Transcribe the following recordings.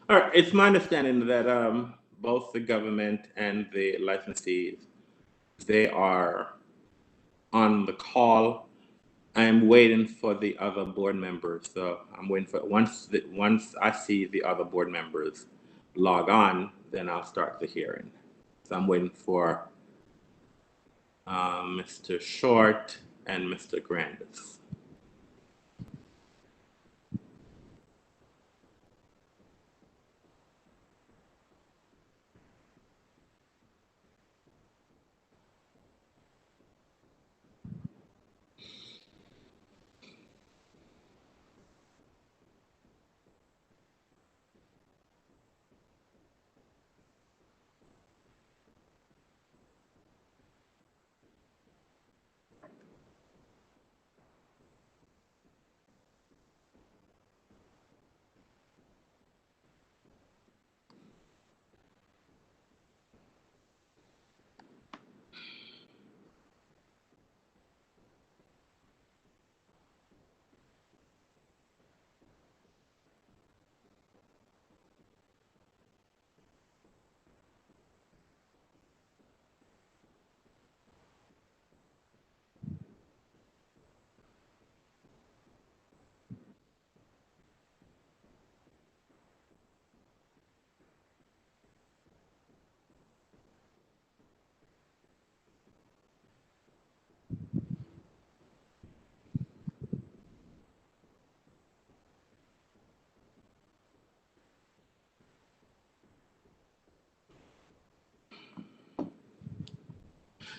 All right, it's my understanding that both the government and the licensees, they are on the call. I am waiting for the other board members. So I'm waiting for once I see the other board members log on, then I'll start the hearing. So I'm waiting for Mr. Short and Mr. Grandis.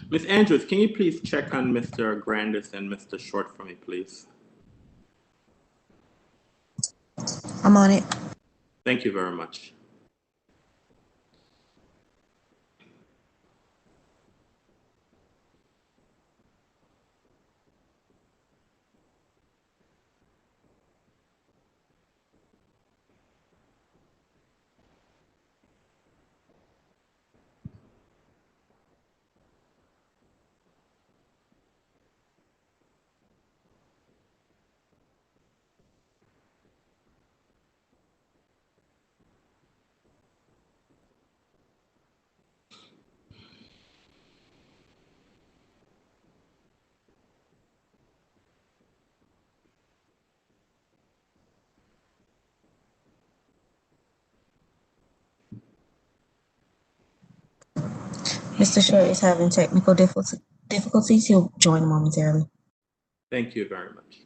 Ms. Andrews, can you please check on Mr. Grandis and Mr. Short for me, please? I'm on it. Thank you very much. Mr. Short is having technical difficulties. He'll join momentarily. Thank you very much.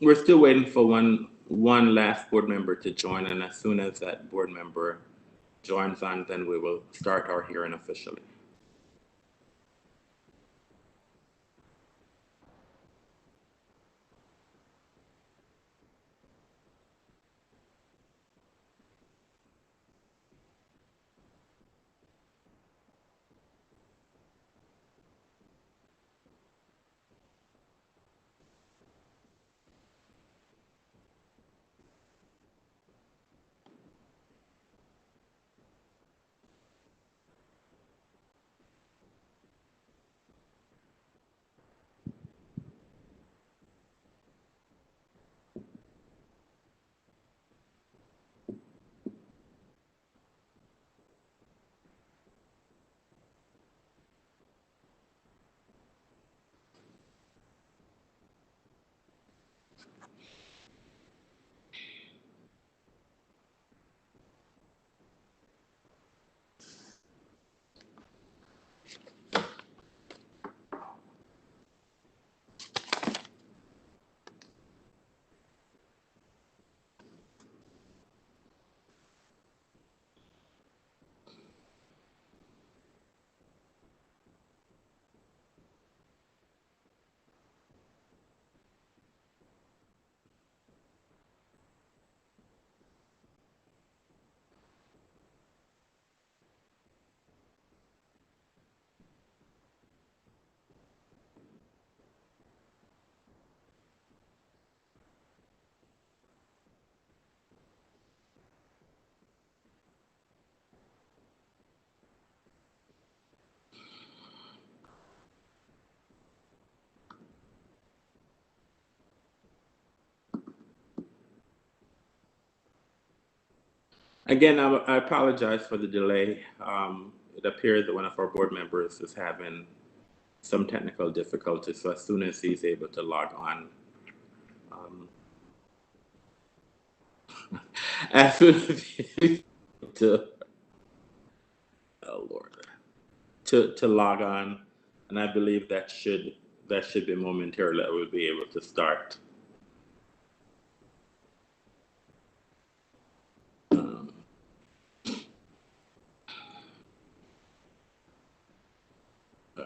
we're still waiting for one last board member to join, and as soon as that board member joins on, then we will start our hearing officially. Again, I apologize for the delay. It appears that one of our board members is having some technical difficulties, so as soon as he's able to log on, um, as soon as he's to, oh Lord, to log on, and I believe that should be momentarily that we'll be able to start. Um, uh,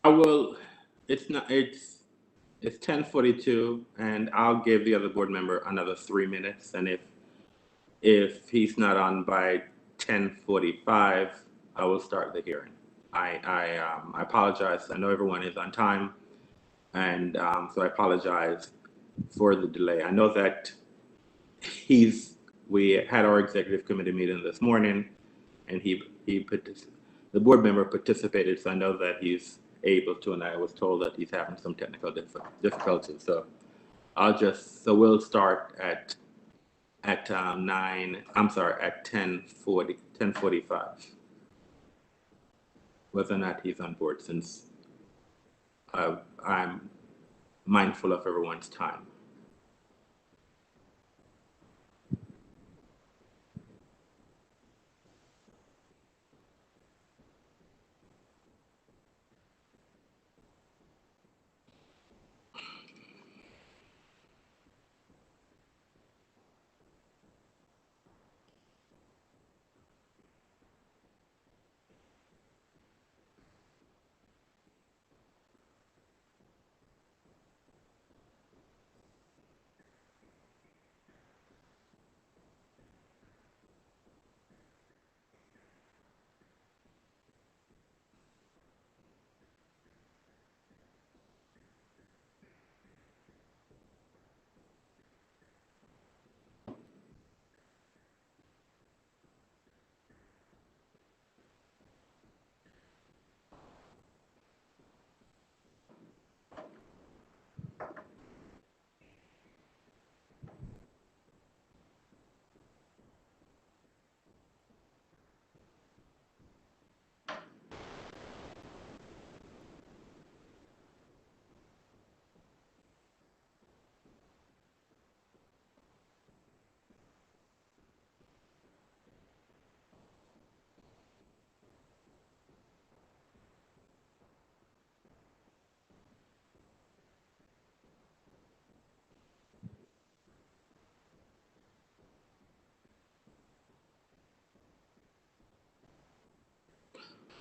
I will. It's not. It's 10:42, and I'll give the other board member another 3 minutes. And if he's not on by 10:45, I will start the hearing. I apologize. I know everyone is on time, and so I apologize for the delay. I know that he's. We had our executive committee meeting this morning, and the board member participated, so I know that he's able to, and I was told that he's having some technical difficulties. So we'll start at 9. I'm sorry, at 10:45. Whether or not he's on board, since I'm mindful of everyone's time.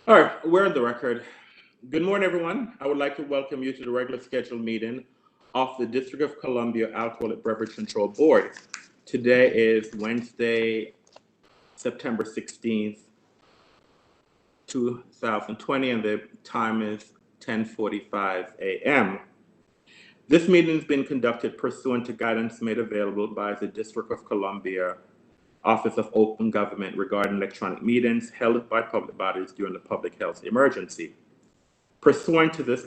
All right, we're on the record. Good morning, everyone. I would like to welcome you to the regular scheduled meeting of the District of Columbia Alcoholic Beverage Control Board. Today is Wednesday, September 16th, 2020, and the time is 10:45 a.m. This meeting has been conducted pursuant to guidance made available by the District of Columbia Office of Open Government regarding electronic meetings held by public bodies during the public health emergency. Pursuant to this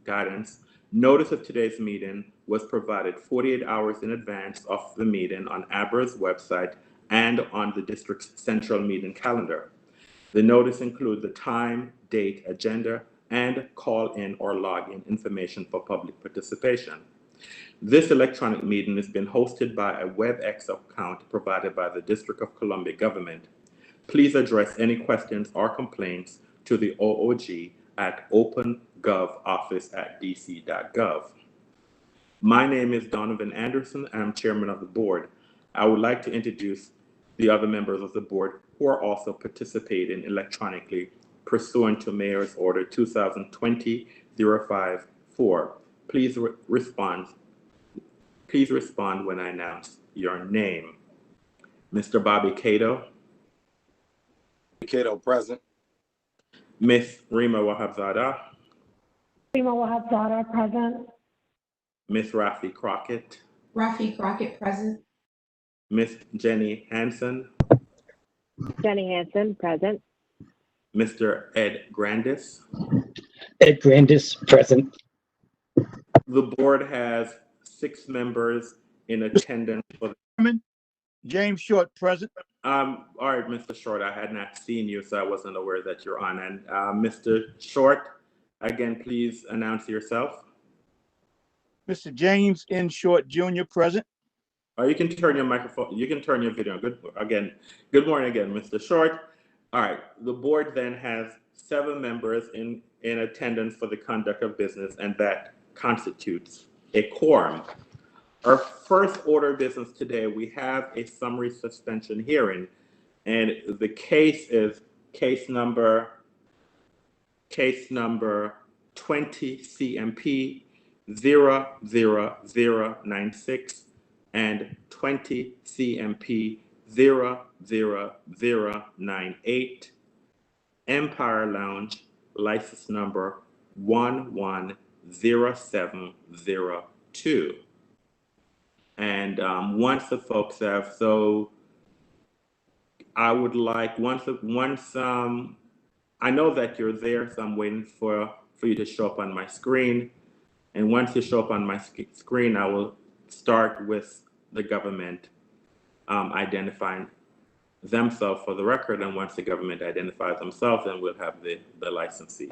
guidance, notice of today's meeting was provided 48 hours in advance of the meeting on ABRA's website and on the district's central meeting calendar. The notice includes the time, date, agenda, and call-in or log-in information for public participation. This electronic meeting has been hosted by a WebEx account provided by the District of Columbia government. Please address any questions or complaints to the OOG at opengovoffice@dc.gov. My name is Donovan Anderson, and I'm chairman of the board. I would like to introduce the other members of the board who are also participating electronically pursuant to Mayor's Order 2020-054. Please respond when I announce your name. Mr. Bobby Cato. Cato, present. Miss Rima Wahabzada. Rima Wahabzada, present. Miss Rafi Crockett. Rafi Crockett, present. Miss Jenny Hansen. Jenny Hansen, present. Mr. Ed Grandis. Ed Grandis, present. The board has 6 members in attendance for the James Short, present. All right, Mr. Short, I had not seen you, so I wasn't aware that you're on. And Mr. Short, again, please announce yourself. Mr. James N. Short, Jr., present. You can turn your microphone, you can turn your video. Good morning again, Mr. Short. All right, the board then has 7 members in attendance for the conduct of business, and that constitutes a quorum. Our first order of business today, we have a summary suspension hearing, and the case is case number 20 CMP 00096 and 20 CMP 00098, Empire Lounge, license number 110702. And once the folks have, so I would like, once I know that you're there, so I'm waiting for you to show up on my screen. And once you show up on my screen, I will start with the government identifying themselves for the record. And once the government identifies themselves, then we'll have the licensee.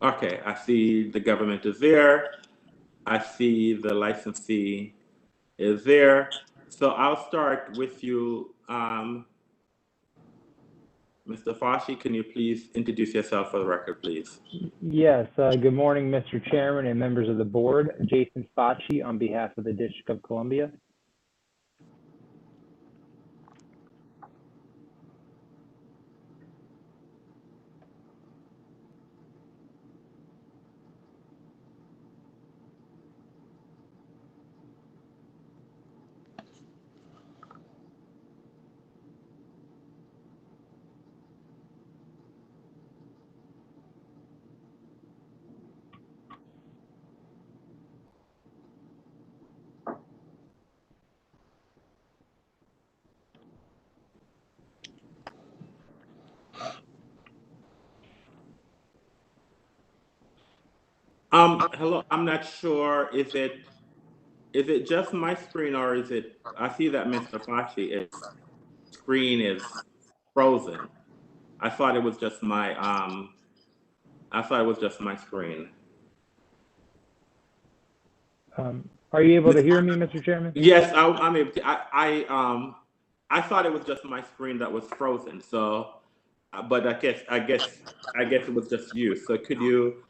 Okay, I see the government is there. I see the licensee is there. So I'll start with you, Mr. Fashi. Can you please introduce yourself for the record, please? Yes. Good morning, Mr. Chairman and members of the board. Jason Facci on behalf of the District of Columbia. Hello, I'm not sure, is it just my screen, or is it, I see that Mr. Fashi screen is frozen. I thought it was just my screen. Are you able to hear me, Mr. Chairman? Yes, I'm able to. I thought it was just my screen that was frozen. So, but I guess it was just you. So could you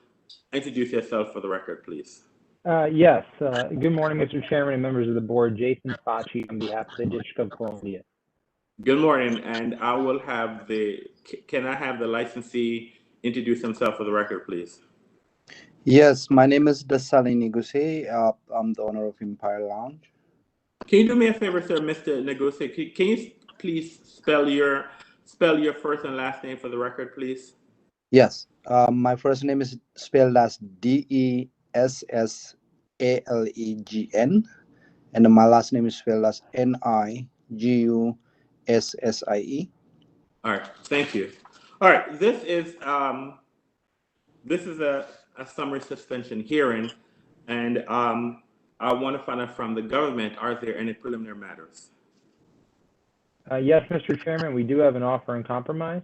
introduce yourself for the record, please. Yes. Good morning, Mr. Chairman and members of the board. Jason Facci on behalf of the District of Columbia. Good morning, and I will have can I have the licensee introduce himself for the record, please? Yes, my name is Dasali Niguse. I'm the owner of Empire Lounge. Can you do me a favor, sir, Mr. Negose? Can you please spell your first and last name for the record, please? Yes, my first name is spelled as Dessalegen, and my last name is spelled as Nigusse. All right, thank you. All right, this is a summary suspension hearing, and I want to find out from the government, are there any preliminary matters? Yes, Mr. Chairman, we do have an offer in compromise.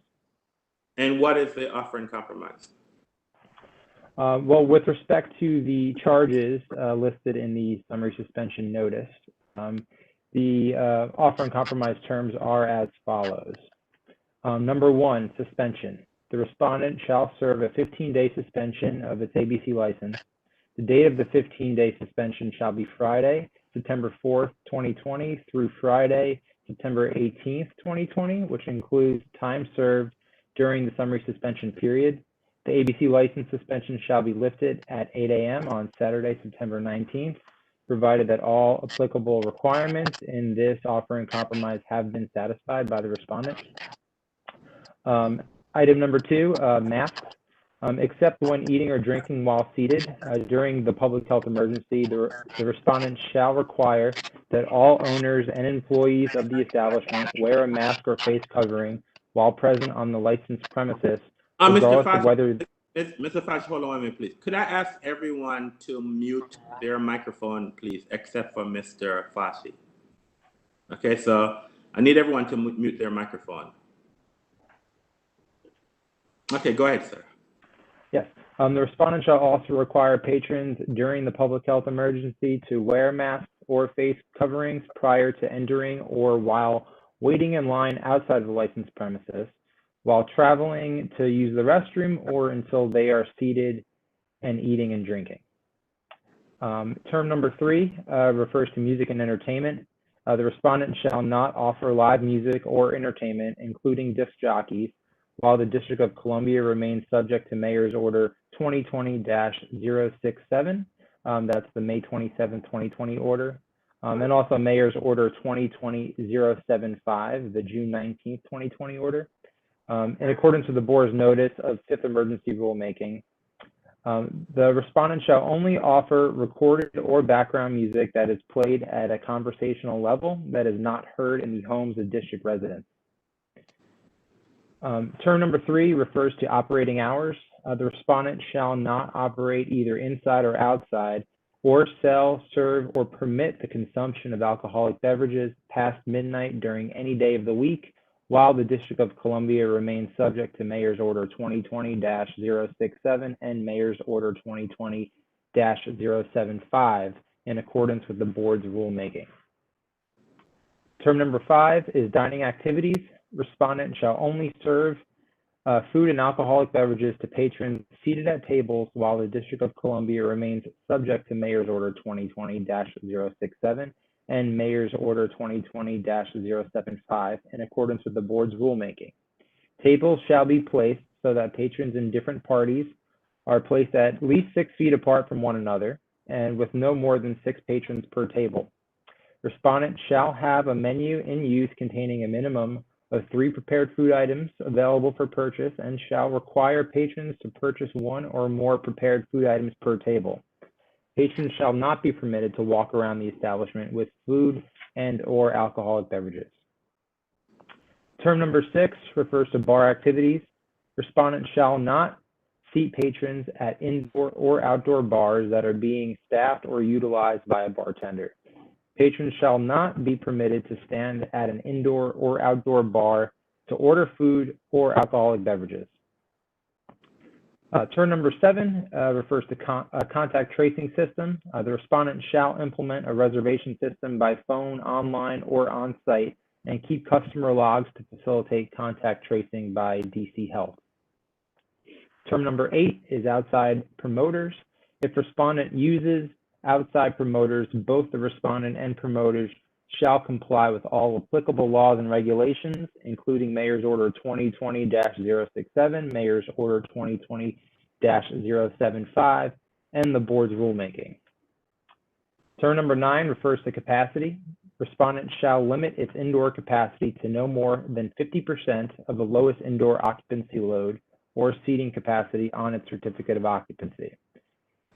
And what is the offer in compromise? Well, with respect to the charges listed in the summary suspension notice, the offer in compromise terms are as follows. Number one, suspension. The respondent shall serve a 15-day suspension of its ABC license. The date of the 15-day suspension shall be Friday, September 4th, 2020 through Friday, September 18th, 2020, which includes time served during the summary suspension period. The ABC license suspension shall be lifted at 8 a.m. on Saturday, September 19th, provided that all applicable requirements in this offer in compromise have been satisfied by the respondent. Item number two, masks. Except when eating or drinking while seated during the public health emergency, the respondent shall require that all owners and employees of the establishment wear a mask or face covering while present on the licensed premises, regardless of whether... Mr. Facci, hold on a minute, please. Could I ask everyone to mute their microphone, please, except for Mr. Facci? Okay, so I need everyone to mute their microphone. Okay, go ahead, sir. Yes. The respondent shall also require patrons during the public health emergency to wear masks or face coverings prior to entering or while waiting in line outside of the licensed premises, while traveling to use the restroom, or until they are seated and eating and drinking. Term number three refers to music and entertainment. The respondent shall not offer live music or entertainment, including disc jockeys, while the District of Columbia remains subject to Mayor's Order 2020-067. That's the May 27, 2020 order. And also Mayor's Order 2020-075, the June 19, 2020 order. In accordance with the board's notice of fifth emergency rulemaking, the respondent shall only offer recorded or background music that is played at a conversational level that is not heard in the homes of district residents. Term number three refers to operating hours. The respondent shall not operate either inside or outside, or sell, serve, or permit the consumption of alcoholic beverages past midnight during any day of the week, while the District of Columbia remains subject to Mayor's Order 2020-067 and Mayor's Order 2020-075 in accordance with the board's rulemaking. Term number five is dining activities. Respondent shall only serve food and alcoholic beverages to patrons seated at tables, while the District of Columbia remains subject to Mayor's Order 2020-067 and Mayor's Order 2020-075 in accordance with the board's rulemaking. Tables shall be placed so that patrons in different parties are placed at least 6 feet apart from one another and with no more than 6 patrons per table. Respondent shall have a menu in use containing a minimum of 3 prepared food items available for purchase and shall require patrons to purchase 1 or more prepared food items per table. Patrons shall not be permitted to walk around the establishment with food and or alcoholic beverages. Term number 6 refers to bar activities. Respondent shall not seat patrons at indoor or outdoor bars that are being staffed or utilized by a bartender. Patrons shall not be permitted to stand at an indoor or outdoor bar to order food or alcoholic beverages. Term number 7 refers to a contact tracing system. The respondent shall implement a reservation system by phone, online, or on-site and keep customer logs to facilitate contact tracing by DC Health. Term number 8 is outside promoters. If respondent uses outside promoters, both the respondent and promoters shall comply with all applicable laws and regulations, including Mayor's Order 2020-067, Mayor's Order 2020-075, and the board's rulemaking. Term number 9 refers to capacity. Respondent shall limit its indoor capacity to no more than 50% of the lowest indoor occupancy load or seating capacity on its certificate of occupancy,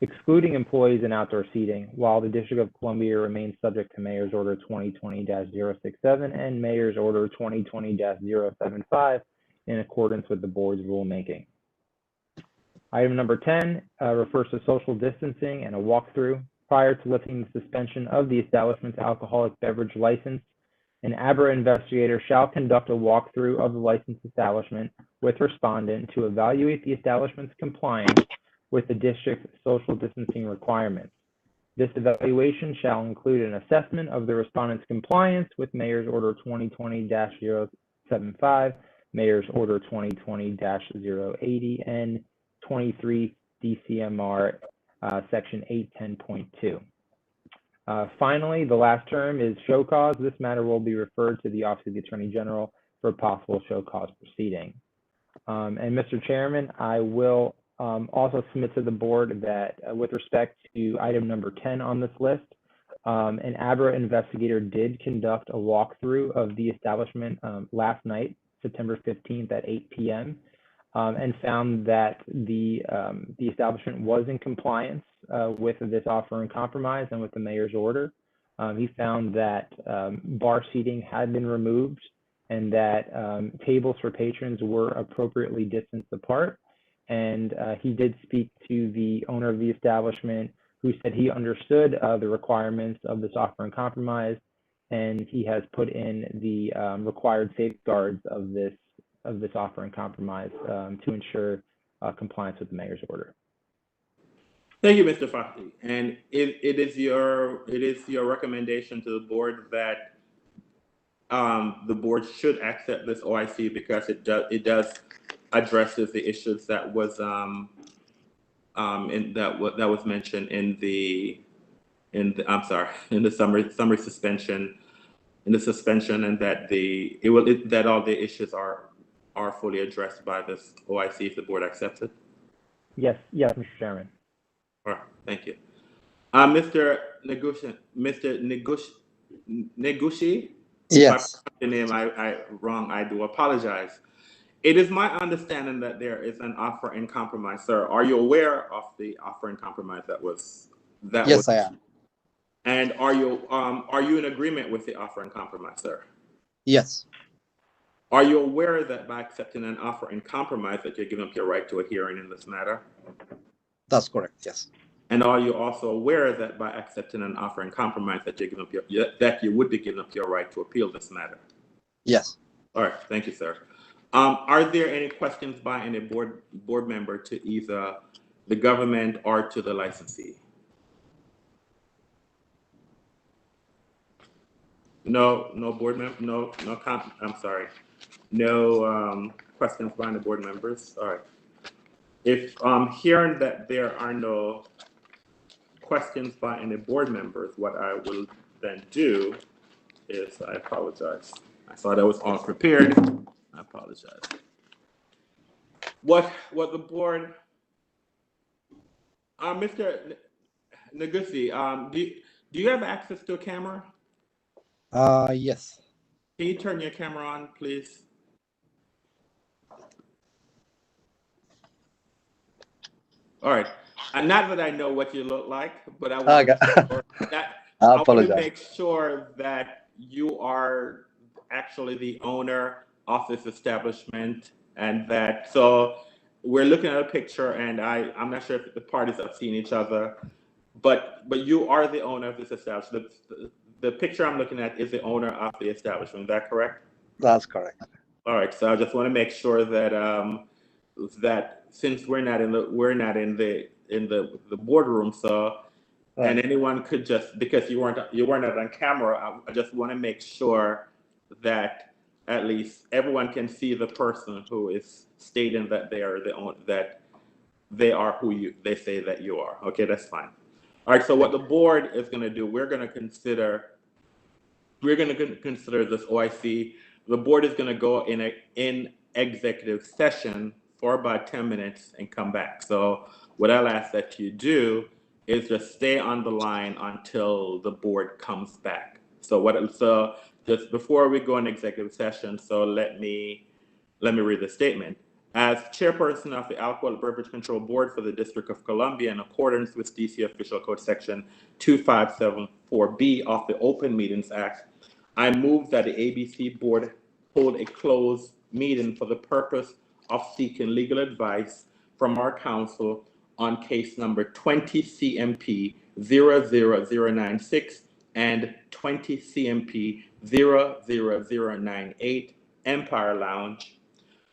excluding employees and outdoor seating, while the District of Columbia remains subject to Mayor's Order 2020-067 and Mayor's Order 2020-075 in accordance with the board's rulemaking. Item number 10 refers to social distancing and a walkthrough. Prior to lifting the suspension of the establishment's alcoholic beverage license, an ABRA investigator shall conduct a walkthrough of the licensed establishment with respondent to evaluate the establishment's compliance with the district's social distancing requirements. This evaluation shall include an assessment of the respondent's compliance with Mayor's Order 2020-075, Mayor's Order 2020-080, and 23 DCMR Section 810.2. Finally, the last term is show cause. This matter will be referred to the Office of the Attorney General for possible show cause proceeding. And Mr. Chairman, I will also submit to the board that with respect to item number 10 on this list, an ABRA investigator did conduct a walkthrough of the establishment last night, September 15th at 8 p.m. And found that the establishment was in compliance with this offer in compromise and with the mayor's order. He found that bar seating had been removed and that tables for patrons were appropriately distanced apart. And he did speak to the owner of the establishment, who said he understood the requirements of this offer in compromise, and he has put in the required safeguards of this offer in compromise to ensure compliance with the mayor's order. Thank you, Mr. Fakti. And it is your recommendation to the board that the board should accept this OIC because it does addresses the issues that was that was mentioned in the summary suspension, and that all the issues are fully addressed by this OIC if the board accepts it? Yes, Mr. Chairman. All right, thank you. Mr. Negushi? Yes. If I pronounced the name wrong, I do apologize. It is my understanding that there is an offer in compromise, sir. Are you aware of the offer in compromise Yes, I am. And are you in agreement with the offer in compromise, sir? Yes. Are you aware that by accepting an offer in compromise that you're giving up your right to a hearing in this matter? That's correct. Yes. And are you also aware that by accepting an offer in compromise that you're giving up that you would be giving up your right to appeal this matter? Yes. All right, thank you, sir. Are there any questions by any board member to either the government or to the licensee? No board member. No questions by the board members. All right. If hearing that there are no questions by any board members, what I will then do is, I apologize. I thought I was all prepared. I apologize. What the board, Mr. Negusi, do you have access to a camera? Yes. Can you turn your camera on, please? All right. And not that I know what you look like, but I want to make sure that you are actually the owner of this establishment, and that, so we're looking at a picture, and I'm not sure if the parties have seen each other, but you are the owner of this establishment. The picture I'm looking at is the owner of the establishment. Is that correct? That's correct. All right. So I just want to make sure that that since we're not in the boardroom, so right. And anyone could just, because you weren't on camera, I just want to make sure that at least everyone can see the person who is stating that they are the owner, that they are who they say that you are. Okay, that's fine. All right, so what the board is going to do, we're going to consider this OIC. The board is going to go in executive session for about 10 minutes and come back. So what I'll ask that you do is just stay on the line until the board comes back. So just before we go in executive session, so let me read the statement. As chairperson of the Alcohol Beverage Control Board for the District of Columbia, in accordance with DC Official Code Section 2574B of the Open Meetings Act, I move that the ABC Board hold a closed meeting for the purpose of seeking legal advice from our counsel on case number 20 CMP 00096 and 20 CMP 00098 Empire Lounge,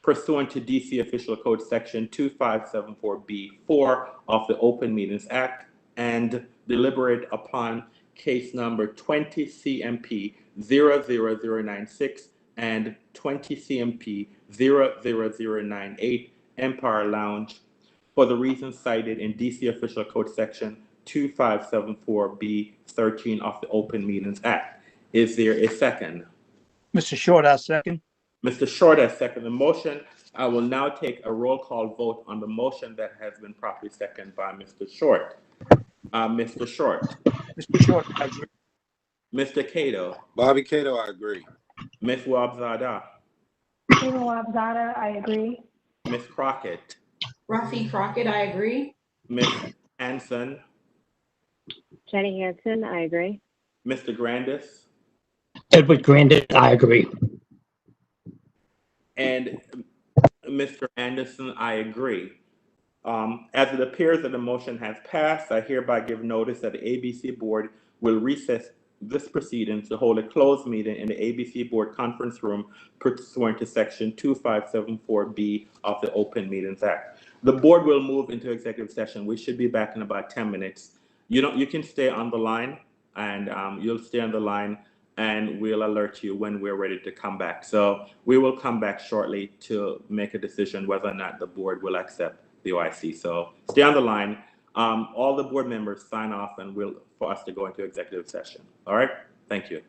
pursuant to DC Official Code Section 2574B4 of the Open Meetings Act, and deliberate upon case number 20 CMP 00096 and 20 CMP 00098 Empire Lounge for the reasons cited in DC Official Code Section 2574B13 of the Open Meetings Act. Is there a second? Mr. Short, I second. Mr. Short has seconded the motion. I will now take a roll call vote on the motion that has been properly seconded by Mr. Short. Mr. Short. Mr. Short, I agree. Mr. Cato. Bobby Cato, I agree. Ms. Wabzada. Rima Wabzada, I agree. Ms. Crockett. Rafi Crockett, I agree. Ms. Hanson. Jenny Hansen, I agree. Mr. Grandis. Edward Grandis, I agree. And Mr. Anderson, I agree. As it appears that the motion has passed, I hereby give notice that the ABC Board will recess this proceeding to hold a closed meeting in the ABC Board conference room pursuant to Section 2574B of the Open Meetings Act. The board will move into executive session. We should be back in about 10 minutes. You can stay on the line, and you'll stay on the line, and we'll alert you when we're ready to come back. So we will come back shortly to make a decision whether or not the board will accept the OIC. So stay on the line. All the board members sign off and for us to go into executive session. All right, thank you.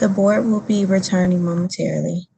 The board will be returning momentarily.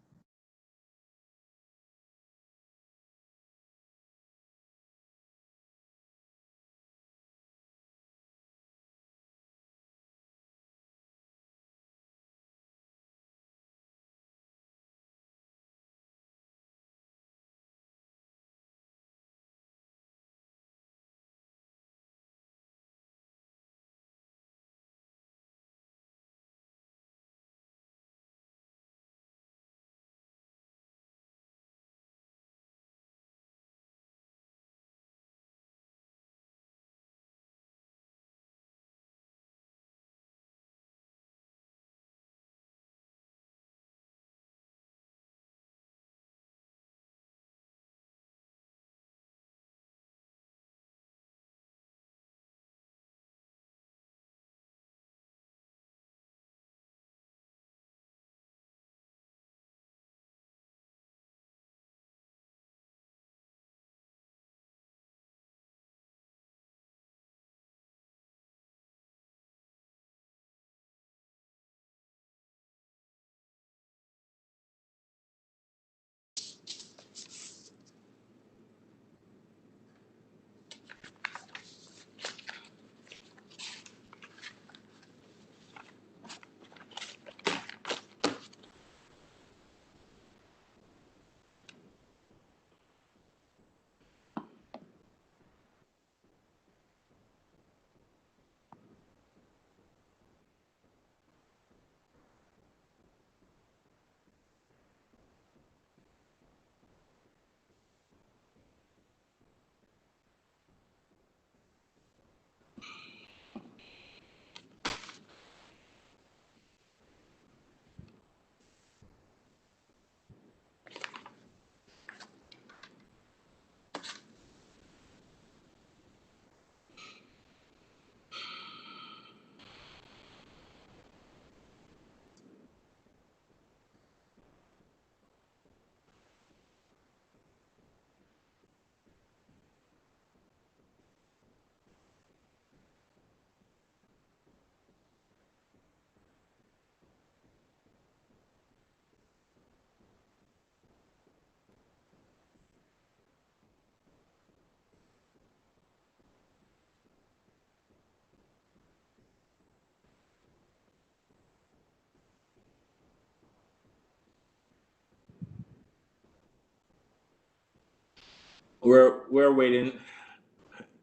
We're waiting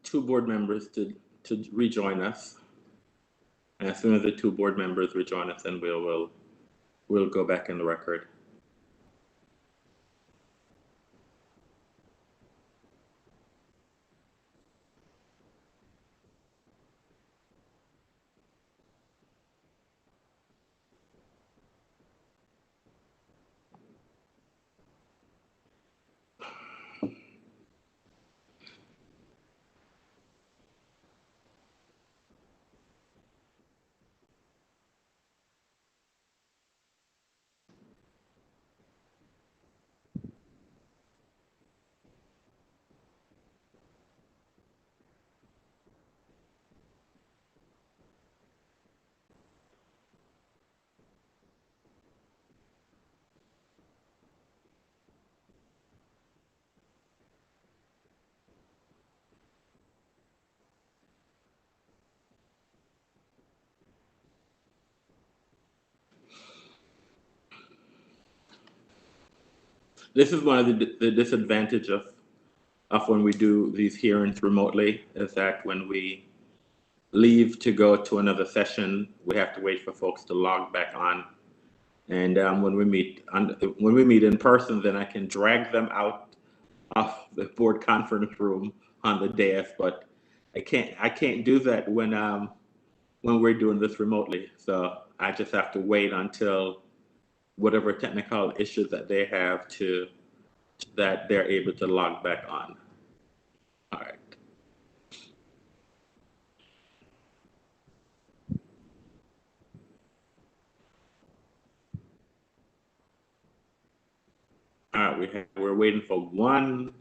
two board members to rejoin us. And as soon as the two board members rejoin us, then we'll go back in the record. This is one of the disadvantage of when we do these hearings remotely, is that when we leave to go to another session, we have to wait for folks to log back on. And when we meet in person, then I can drag them out of the board conference room on the dais, but I can't do that when we're doing this remotely. So I just have to wait until whatever technical issues that they have that they're able to log back on. All right. All right, we're waiting for one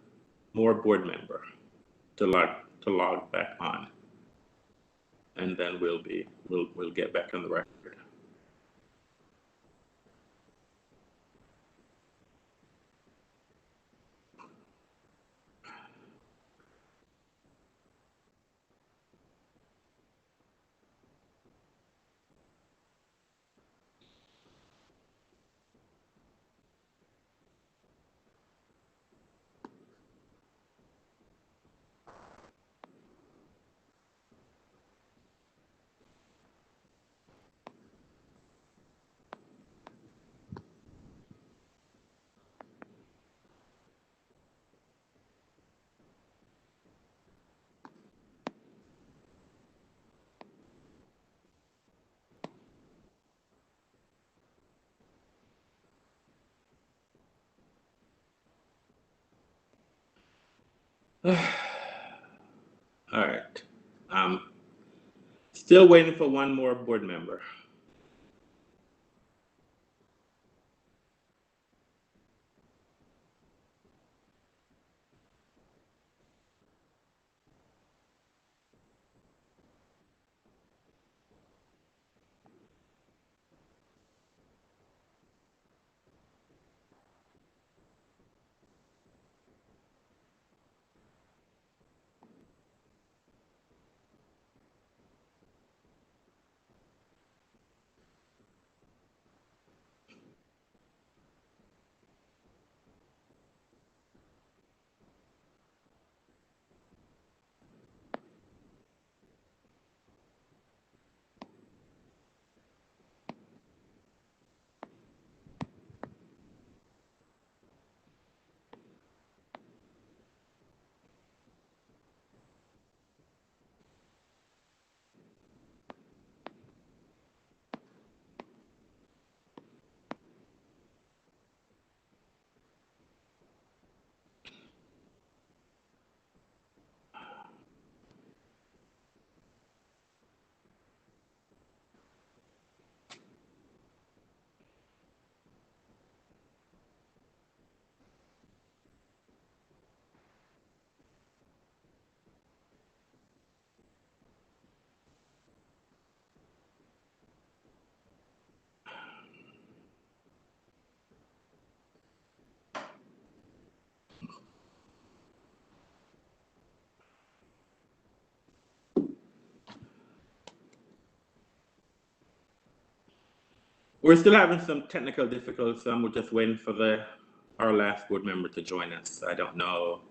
more board member to log back on, and then we'll get back on the record. All right. Still waiting for one more board member. We're still having some technical difficulties. We're just waiting for our last board member to join us. I don't know.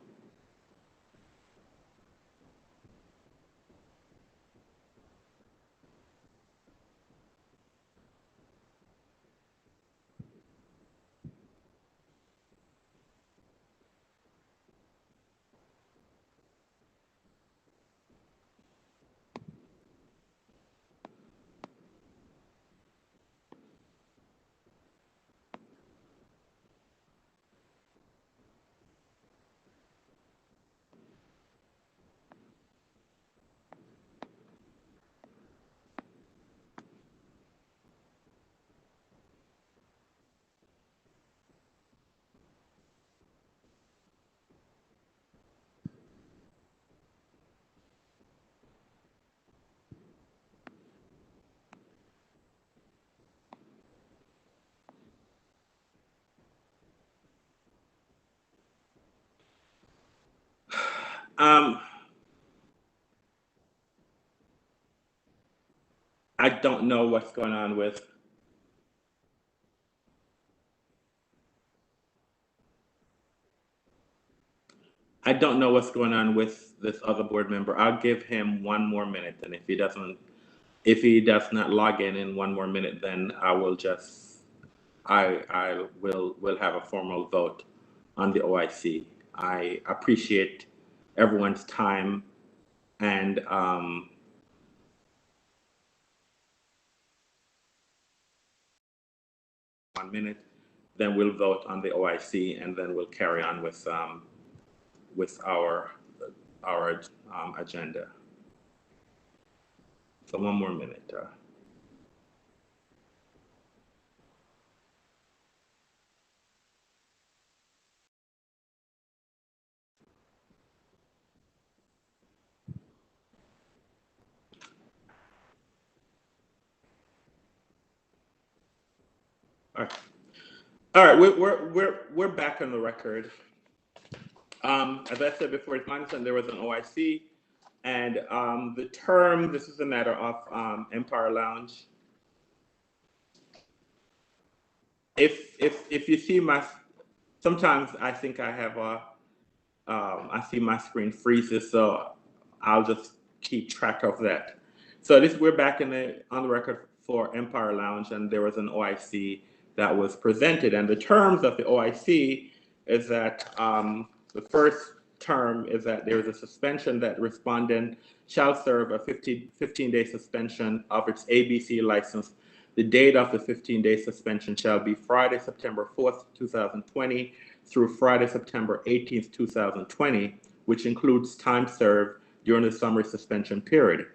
I don't know what's going on with. I don't know what's going on with this other board member. I'll give him one more minute, and if he does not log in one more minute, then I will will have a formal vote on the OIC. I appreciate everyone's time and 1 minute. Then we'll vote on the OIC, and then we'll carry on with our agenda. So 1 more minute. All right. All right, we're back on the record. As I said before, it's my understanding there was an OIC, and the term. This is a matter of Empire Lounge. If you see sometimes I think I have I see my screen freezes, so I'll just keep track of that. So we're back on the record for Empire Lounge, and there was an OIC that was presented, and the terms of the OIC is that the first term is that there is a suspension that respondent shall serve a 15-day suspension of its ABC license. The date of the 15-day suspension shall be Friday, September 4th, 2020 through Friday, September 18th, 2020, which includes time served during the summer suspension period.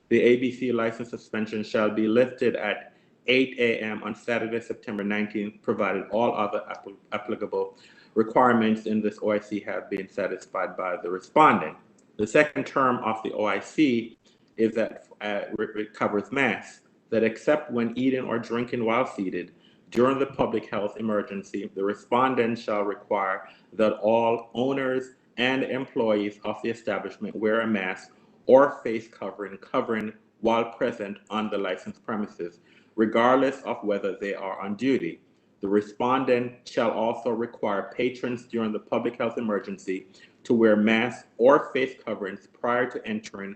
The ABC license suspension shall be lifted at 8 a.m. on Saturday, September 19th, provided all other applicable requirements in this OIC have been satisfied by the respondent. The second term of the OIC is that it covers masks, that except when eating or drinking while seated during the public health emergency, the respondent shall require that all owners and employees of the establishment wear a mask or face covering while present on the licensed premises, regardless of whether they are on duty. The respondent shall also require patrons during the public health emergency to wear masks or face coverings prior to entering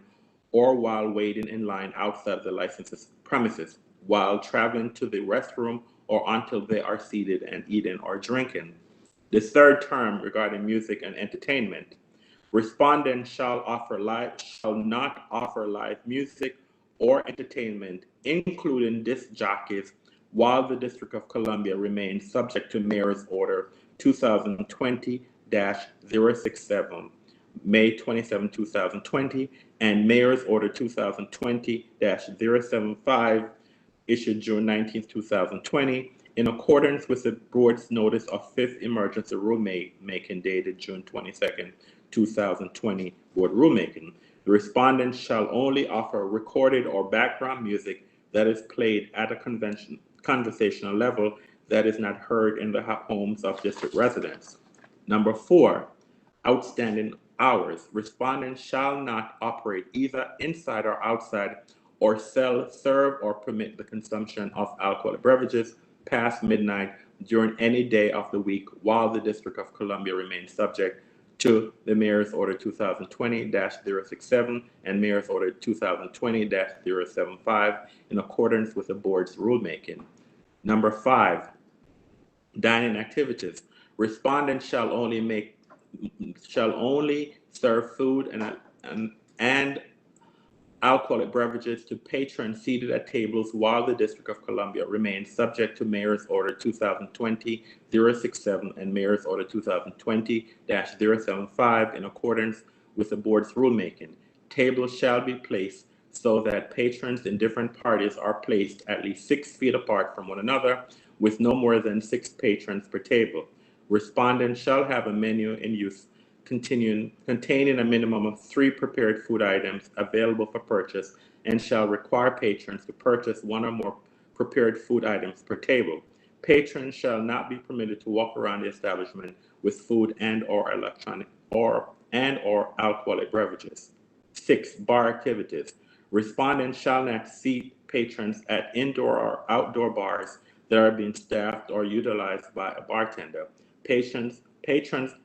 or while waiting in line outside of the licensed premises, while traveling to the restroom or until they are seated and eating or drinking. The third term regarding music and entertainment. Respondent shall not offer live music or entertainment, including disc jockeys, while the District of Columbia remains subject to Mayor's Order 2020-067, May 27, 2020, and Mayor's Order 2020-075, issued June 19, 2020, in accordance with the board's notice of fifth emergency rulemaking dated June 22, 2020 board rulemaking. The respondent shall only offer recorded or background music that is played at a conversational level that is not heard in the homes of district residents. Number 4, outstanding hours. Respondents shall not operate either inside or outside or sell, serve, or permit the consumption of alcoholic beverages past midnight during any day of the week while the District of Columbia remains subject to the Mayor's Order 2020-067 and Mayor's Order 2020-075 in accordance with the board's rulemaking. Number 5, dining activities. Respondents shall only serve food and alcoholic beverages to patrons seated at tables while the District of Columbia remains subject to Mayor's Order 2020-067 and Mayor's Order 2020-075 in accordance with the board's rulemaking. Tables shall be placed so that patrons in different parties are placed at least 6 feet apart from one another, with no more than 6 patrons per table. Respondents shall have a menu in use containing a minimum of 3 prepared food items available for purchase and shall require patrons to purchase 1 or more prepared food items per table. Patrons shall not be permitted to walk around the establishment with food and or alcoholic beverages. 6, bar activities. Respondents shall not seat patrons at indoor or outdoor bars that are being staffed or utilized by a bartender. Patrons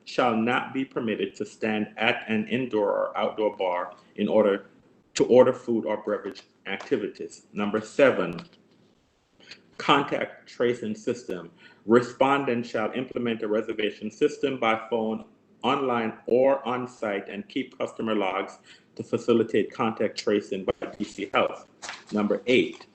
shall not be permitted to stand at an indoor or outdoor bar in order to order food or beverage activities. Number 7, contact tracing system. Respondents shall implement a reservation system by phone, online, or on-site and keep customer logs to facilitate contact tracing by DC Health. Number 8,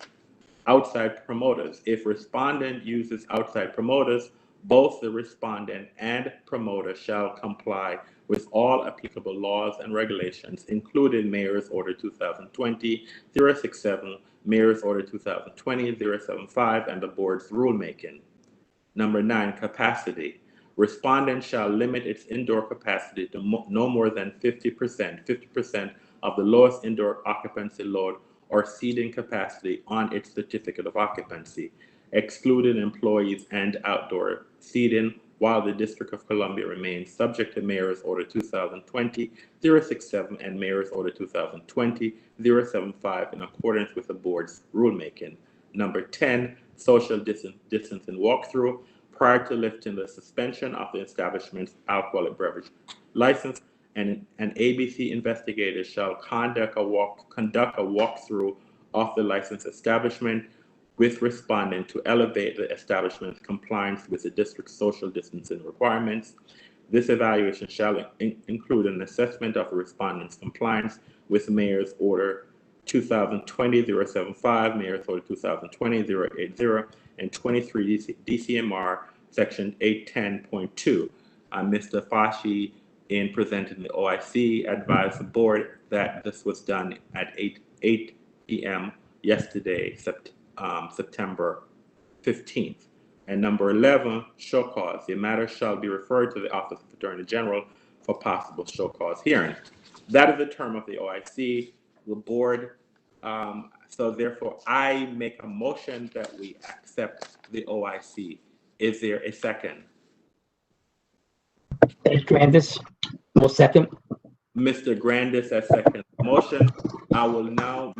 outside promoters. If respondent uses outside promoters, both the respondent and promoter shall comply with all applicable laws and regulations, including Mayor's Order 2020-067, Mayor's Order 2020-075, and the board's rulemaking. Number 9, capacity. Respondent shall limit its indoor capacity to no more than 50% of the lowest indoor occupancy load or seating capacity on its certificate of occupancy, excluding employees and outdoor seating, while the District of Columbia remains subject to Mayor's Order 2020-067 and Mayor's Order 2020-075 in accordance with the board's rulemaking. Number 10, social distancing walkthrough. Prior to lifting the suspension of the establishment's alcoholic beverage license, and an ABC investigator shall conduct a walkthrough of the licensed establishment with respondent to elevate the establishment's compliance with the district's social distancing requirements. This evaluation shall include an assessment of the respondent's compliance with Mayor's Order 2020-075, Mayor's Order 2020-080, and 23 DCMR Section 810.2. Mr. Fashi in presenting the OIC, advised the board that this was done at 8 p.m. yesterday, September 15th. And number 11, show cause. The matter shall be referred to the Office of Attorney General for possible show cause hearing. That is the term of the OIC. The board, so therefore I make a motion that we accept the OIC. Is there a second? Ed Grandis will second. Mr. Grandis has seconded the motion. I will now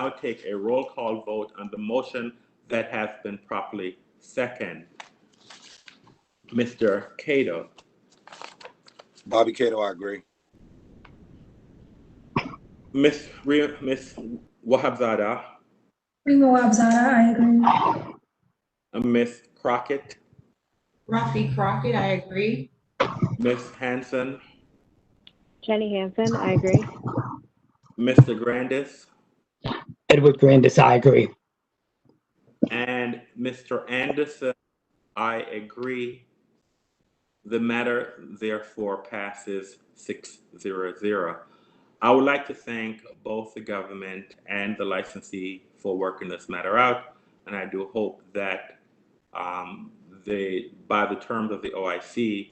take a roll call vote on the motion that has been properly seconded. Mr. Cato. Bobby Cato, I agree. Miss Wahabzada. Rima Wabzada, I agree. Miss Crockett. Rafi Crockett, I agree. Miss Hanson. Jenny Hansen, I agree. Mr. Grandis. Edward Grandis, I agree. And Mr. Anderson, I agree. The matter therefore passes 6-0. I would like to thank both the government and the licensee for working this matter out, and I do hope that by the terms of the OIC,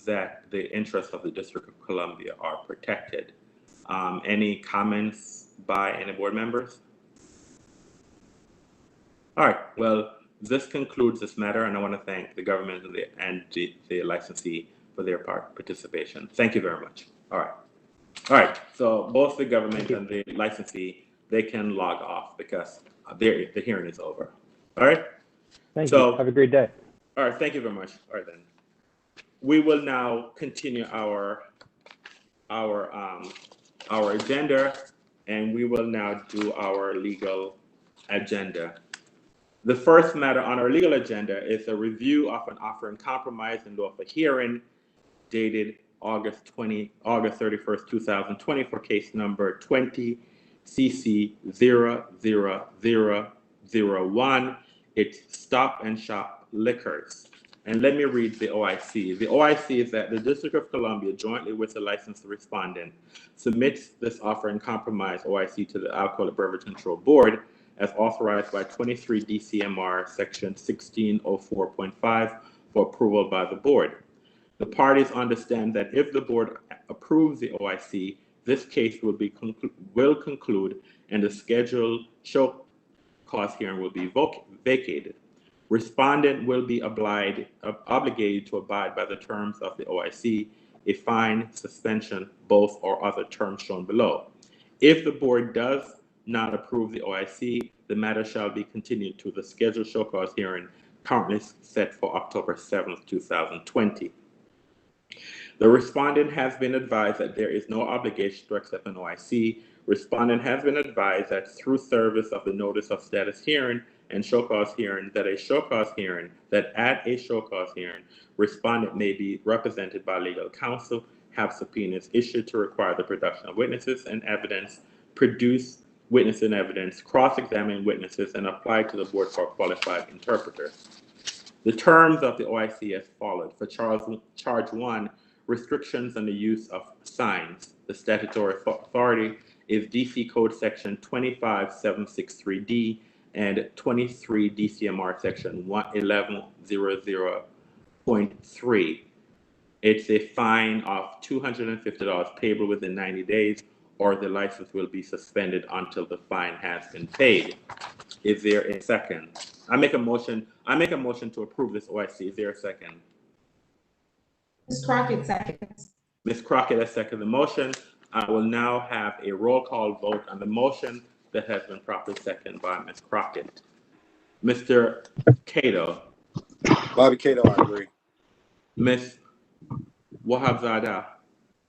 that the interests of the District of Columbia are protected. Any comments by any board members? All right, well, this concludes this matter, and I want to thank the government and the licensee for their participation. Thank you very much. All right, so both the government and the licensee, they can log off because the hearing is over. All right? Thank you. Have a great day. All right, thank you very much. All right, then. We will now continue our agenda, and we will now do our legal agenda. The first matter on our legal agenda is a review of an offer in compromise in lieu of a hearing dated August 31st, 2020 for case number 20 CC 00001. It's Stop and Shop Liquors. And let me read the OIC. The OIC is that the District of Columbia, jointly with the licensed respondent, submits this offer in compromise OIC to the Alcoholic Beverage Control Board as authorized by 23 DCMR section 1604.5 for approval by the board. The parties understand that if the board approves the OIC, this case will conclude and the scheduled show cause hearing will be vacated. Respondent will be obligated to abide by the terms of the OIC, a fine, suspension, both or other terms shown below. If the board does not approve the OIC, the matter shall be continued to the scheduled show cause hearing currently set for October 7th, 2020. The respondent has been advised that there is no obligation to accept an OIC. Respondent has been advised that through service of the notice of status hearing and show cause hearing, that at a show cause hearing, respondent may be represented by legal counsel, have subpoenas issued to require the production of witnesses and evidence, produce witness and evidence, cross-examine witnesses, and apply to the board for a qualified interpreter. The terms of the OIC as followed. For charge 1, restrictions on the use of signs. The statutory authority is DC Code Section 25763D and 23 DCMR Section 1100.3. It's a fine of $250 payable within 90 days, or the license will be suspended until the fine has been paid. Is there a second? I make a motion to approve this OIC. Is there a second? Ms. Crockett seconds. Ms. Crockett has seconded the motion. I will now have a roll call vote on the motion that has been properly seconded by Ms. Crockett. Mr. Cato. Bobby Cato, I agree. Ms. Wahabzada.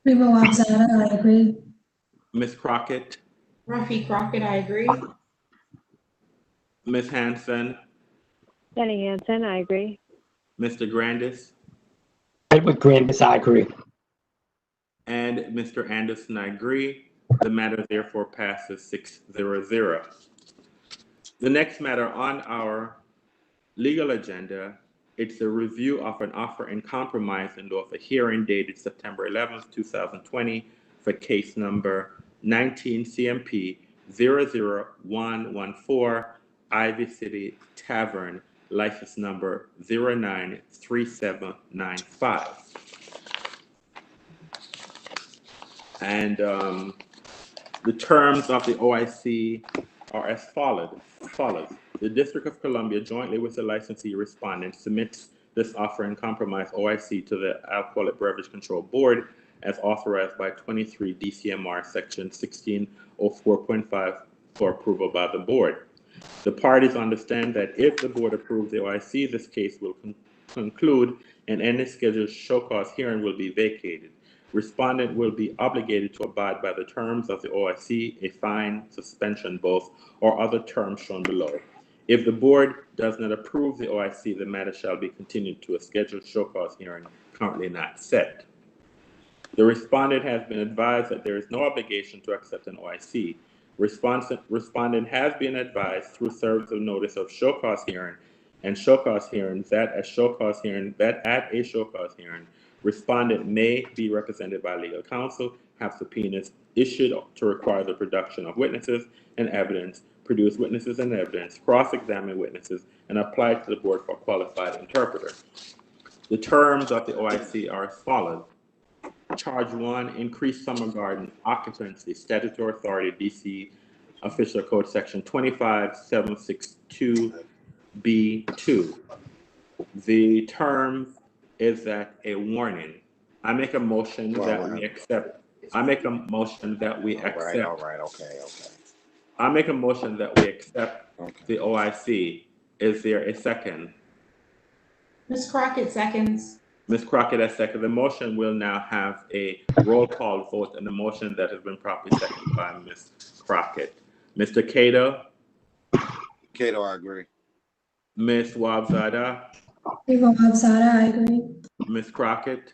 Rima Wabzada, I agree. Ms. Crockett. Rafi Crockett, I agree. Ms. Hanson. Jenny Hansen, I agree. Mr. Grandis. Edward Grandis, I agree. And Mr. Anderson, I agree. The matter therefore passes 6-0. The next matter on our legal agenda It's a review of an offer and compromise and of a hearing dated September 11th, 2020 for case number 19 CMP 00114 Ivy City Tavern, license number 093795. And the terms of the OIC are as follows. The District of Columbia, jointly with the licensee respondent, submits this offer and compromise OIC to the Alcoholic Beverage Control Board as authorized by 23 DCMR Section 1604.5 for approval by the board. The parties understand that if the board approves the OIC, this case will conclude and any scheduled show cause hearing will be vacated. Respondent will be obligated to abide by the terms of the OIC, a fine, suspension, both, or other terms shown below. If the board does not approve the OIC, the matter shall be continued to a scheduled show cause hearing currently not set. The respondent has been advised that there is no obligation to accept an OIC. Respondent has been advised through service of notice of show cause hearing and show cause hearings that at a show cause hearing, respondent may be represented by legal counsel, have subpoenas issued to require the production of witnesses and evidence, produce witnesses and evidence, cross-examine witnesses, and apply to the board for qualified interpreter. The terms of the OIC are as follows. Charge 1, increased summer garden occupancy, statutory authority, DC Official Code Section 25762B2. The term is that a warning. I make a motion that we accept. I make a motion that we accept. Okay. I make a motion that we accept the OIC. Is there a second? Ms. Crockett seconds. Ms. Crockett has seconded. The motion will now have a roll call vote on the motion that has been properly seconded by Ms. Crockett. Mr. Cato? Cato, I agree. Ms. Wabzada? Rima Wabzada, I agree. Ms. Crockett?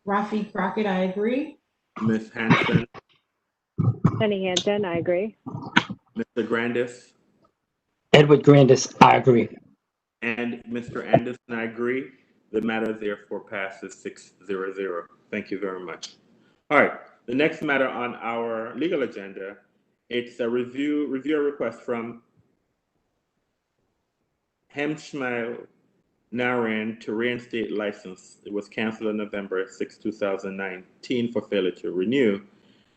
Rafi Crockett, I agree. Ms. Hanson? Jenny Hansen, I agree. Mr. Grandis? Edward Grandis, I agree. And Mr. Anderson, I agree. The matter therefore passes 6-0-0. Thank you very much. All right, the next matter on our legal agenda, it's a review request from Hemshmail Narayan to reinstate license. It was canceled on November 6, 2019 for failure to renew.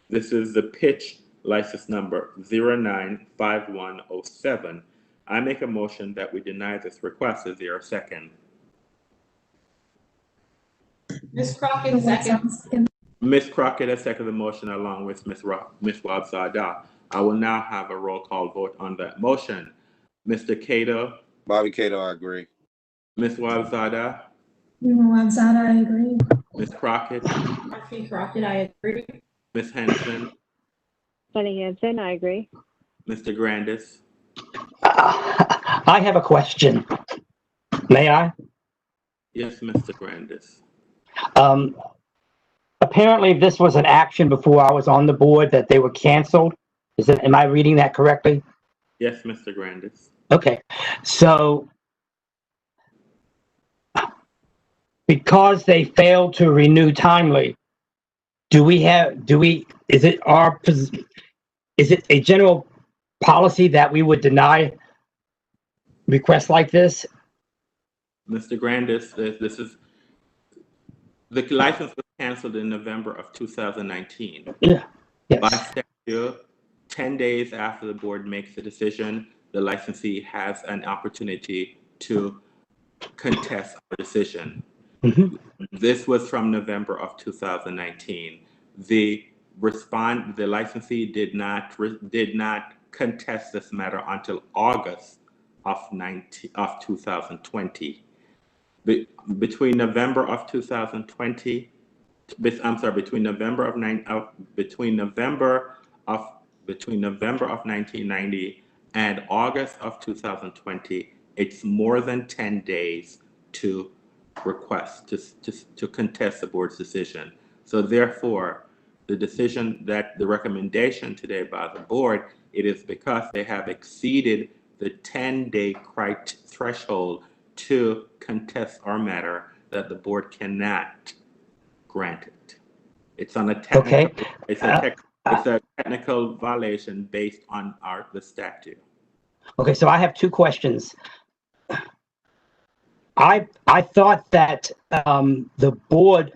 This is the pitch license number 095107. I make a motion that we deny this request. Is there a second? Ms. Crockett seconds. Ms. Crockett has seconded the motion along with Ms. Wabzada. I will now have a roll call vote on that motion. Mr. Cato? Bobby Cato, I agree. Ms. Wabzada? Rima Wabzada, I agree. Ms. Crockett? Rafi Crockett, I agree. Ms. Henson? Jenny Hansen, I agree. Mr. Grandis? I have a question. May I? Yes, Mr. Grandis. Apparently this was an action before I was on the board that they were canceled. Am I reading that correctly? Yes, Mr. Grandis. Okay, so because they failed to renew timely, is it a general policy that we would deny requests like this? Mr. Grandis, this is the license was canceled in November of 2019. Yeah. Yes. By statute, 10 days after the board makes the decision, the licensee has an opportunity to contest the decision. Mm-hmm. This was from November of 2019. The licensee did not contest this matter until August of 2020. Between November of 2020, between November of 1990 and August of 2020, it's more than 10 days to request to contest the board's decision. So therefore, the recommendation today by the board, it is because they have exceeded the 10-day threshold to contest our matter, that the board cannot grant it. It's on a technical, Okay. it's a technical violation based on the statute. Okay, so I have two questions. I thought that the board,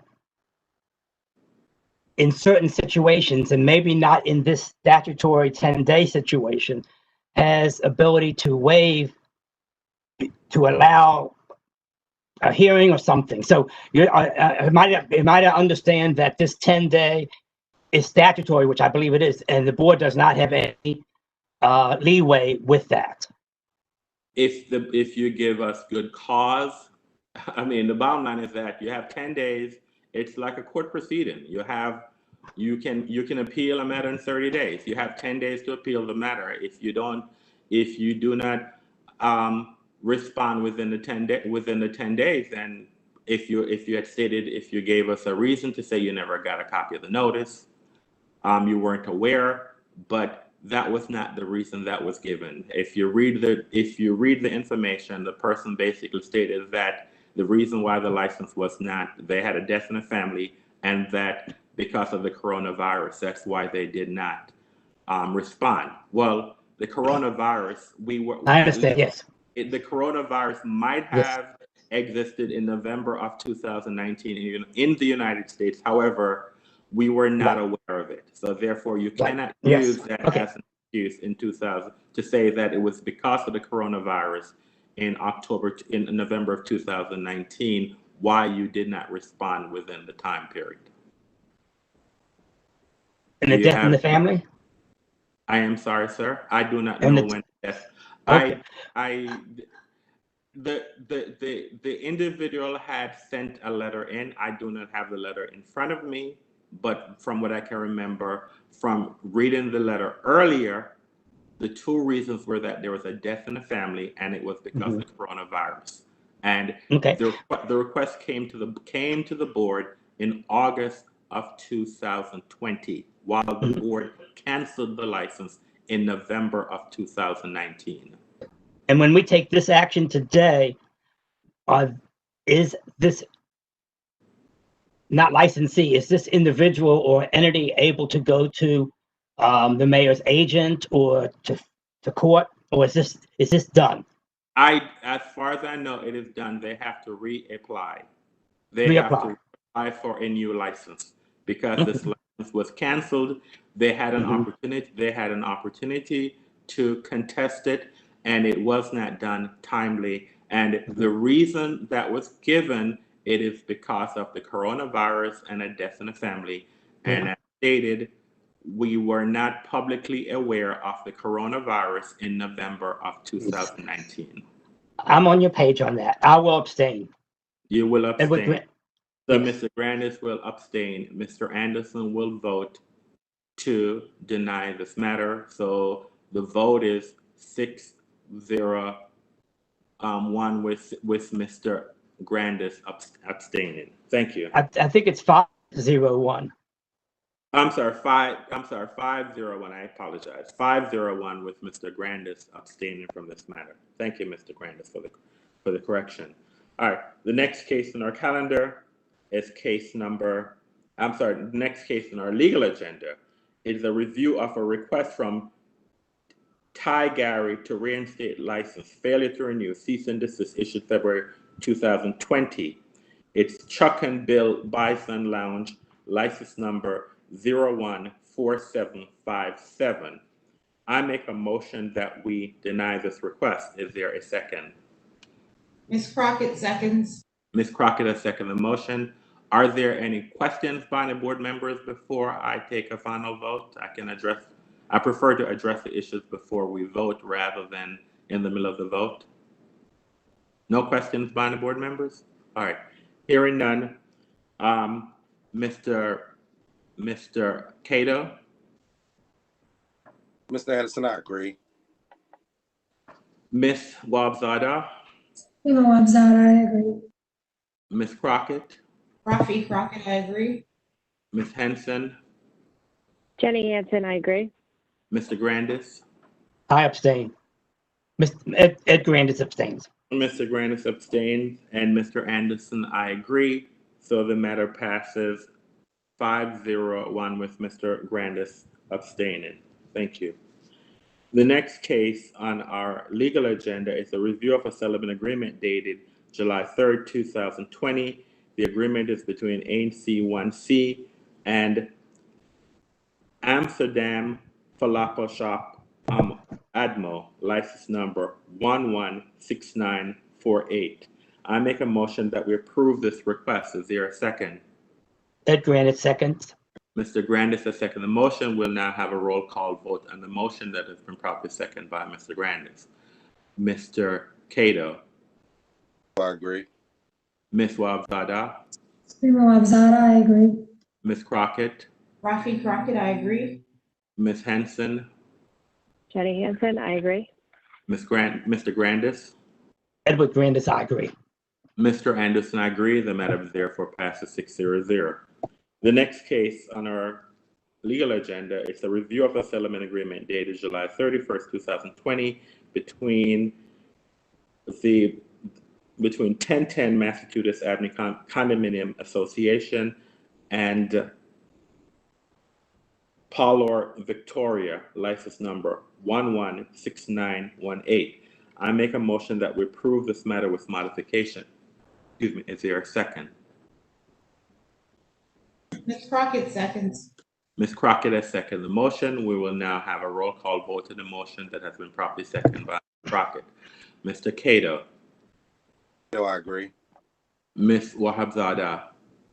in certain situations, and maybe not in this statutory 10-day situation, has ability to waive, to allow a hearing or something. So am I to understand that this 10-day is statutory, which I believe it is, and the board does not have any leeway with that? If you give us good cause, I mean, the bottom line is that you have 10 days. It's like a court proceeding. You can appeal a matter in 30 days. You have 10 days to appeal the matter. If you do not respond within the 10 days, then if you gave us a reason to say you never got a copy of the notice, you weren't aware, but that was not the reason that was given. If you read the information, the person basically stated that the reason why the license was not, they had a death in the family, and that because of the coronavirus, that's why they did not respond. Well, the coronavirus, I understand, yes. The coronavirus might have existed in November of 2019 in the United States. However, we were not aware of it. So therefore, you cannot use that as an excuse in 2000 to say that it was because of the coronavirus in November of 2019 why you did not respond within the time period. And the death in the family? I am sorry, sir. I do not know when death. Okay. The individual had sent a letter in. I do not have the letter in front of me, but from what I can remember from reading the letter earlier, the two reasons were that there was a death in the family and it was because of the coronavirus. And the request came to the board in August of 2020, while the board canceled the license in November of 2019. And when we take this action today, is this not licensee, is this individual or entity able to go to the mayor's agent or to court, or is this done? As far as I know, it is done. They have to reapply. They have to apply for a new license because this license was canceled. They had an opportunity. They had an opportunity to contest it, and it was not done timely. And the reason that was given, it is because of the coronavirus and a death in the family. And as stated, we were not publicly aware of the coronavirus in November of 2019. I'm on your page on that. I will abstain. You will abstain. So Mr. Grandis will abstain. Mr. Anderson will vote to deny this matter. So the vote is 6-0-1 with Mr. Grandis abstaining. Thank you. I think it's 5-0-1. I'm sorry, 5-0-1. I apologize. 5-0-1 with Mr. Grandis abstaining from this matter. Thank you, Mr. Grandis, for the correction. All right, the next case in our calendar is the next case in our legal agenda is a review of a request from Ty Gary to reinstate license, failure to renew, cease and desist, issued February 2020. It's Chuck and Bill Bison Lounge, license number 014757. I make a motion that we deny this request. Is there a second? Ms. Crockett seconds. Ms. Crockett has seconded the motion. Are there any questions by the board members before I take a final vote? I prefer to address the issues before we vote rather than in the middle of the vote. No questions by the board members? All right, hearing none. Mr. Cato? Mr. Anderson, I agree. Ms. Wabzada? Rima Wabzada, I agree. Ms. Crockett? Rafi Crockett, I agree. Ms. Henson? Jenny Hansen, I agree. Mr. Grandis? I abstain. Ed Grandis abstains. Mr. Grandis abstains, and Mr. Anderson, I agree. So the matter passes 5-0-1 with Mr. Grandis abstaining. Thank you. The next case on our legal agenda is a review of a settlement agreement dated July 3rd, 2020. The agreement is between ANC 1C and Amsterdam Falafel Shop ADMO, license number 116948. I make a motion that we approve this request. Is there a second? Ed Grandis seconds. Mr. Grandis has seconded the motion. We'll now have a roll call vote on the motion that has been properly seconded by Mr. Grandis. Mr. Cato, I agree. Ms. Wabzada, Rima Wabzada, I agree. Ms. Crockett, Rafi Crockett, I agree. Ms. Henson, Jenny Hansen, I agree. Mr. Grandis, Edward Grandis, I agree. Mr. Anderson, I agree. The matter therefore passes 6-0. The next case on our legal agenda is the review of a settlement agreement dated July 31st, 2020 between 1010 Massachusetts Avenue Condominium Association and Paulor Victoria, license number 116918. I make a motion that we approve this matter with modification. Excuse me, is there a second? Ms. Crockett seconds. Ms. Crockett has seconded the motion. We will now have a roll call vote on the motion that has been properly seconded by Ms. Crockett. Mr. Cato, Cato, I agree. Ms. Wahabzada,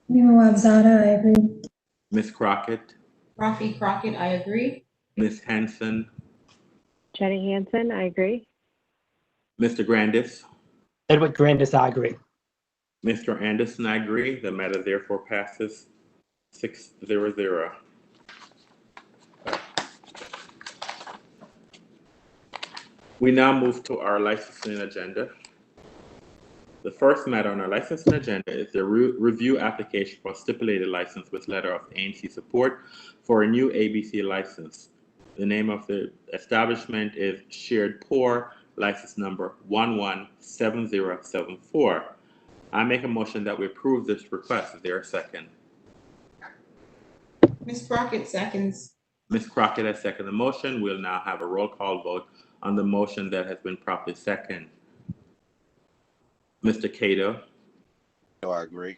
Rima Wabzada, I agree. Ms. Crockett, Rafi Crockett, I agree. Ms. Hanson, Jenny Hansen, I agree. Mr. Grandis, Edward Grandis, I agree. Mr. Anderson, I agree. The matter therefore passes 6-0. We now move to our licensing agenda. The first matter on our licensing agenda is the review application for stipulated license with letter of ANC support for a new ABC license. The name of the establishment is Shared Pour, license number 117074. I make a motion that we approve this request. Is there a second? Ms. Crockett seconds. Ms. Crockett has seconded the motion. We'll now have a roll call vote on the motion that has been properly seconded. Mr. Cato, Cato, I agree.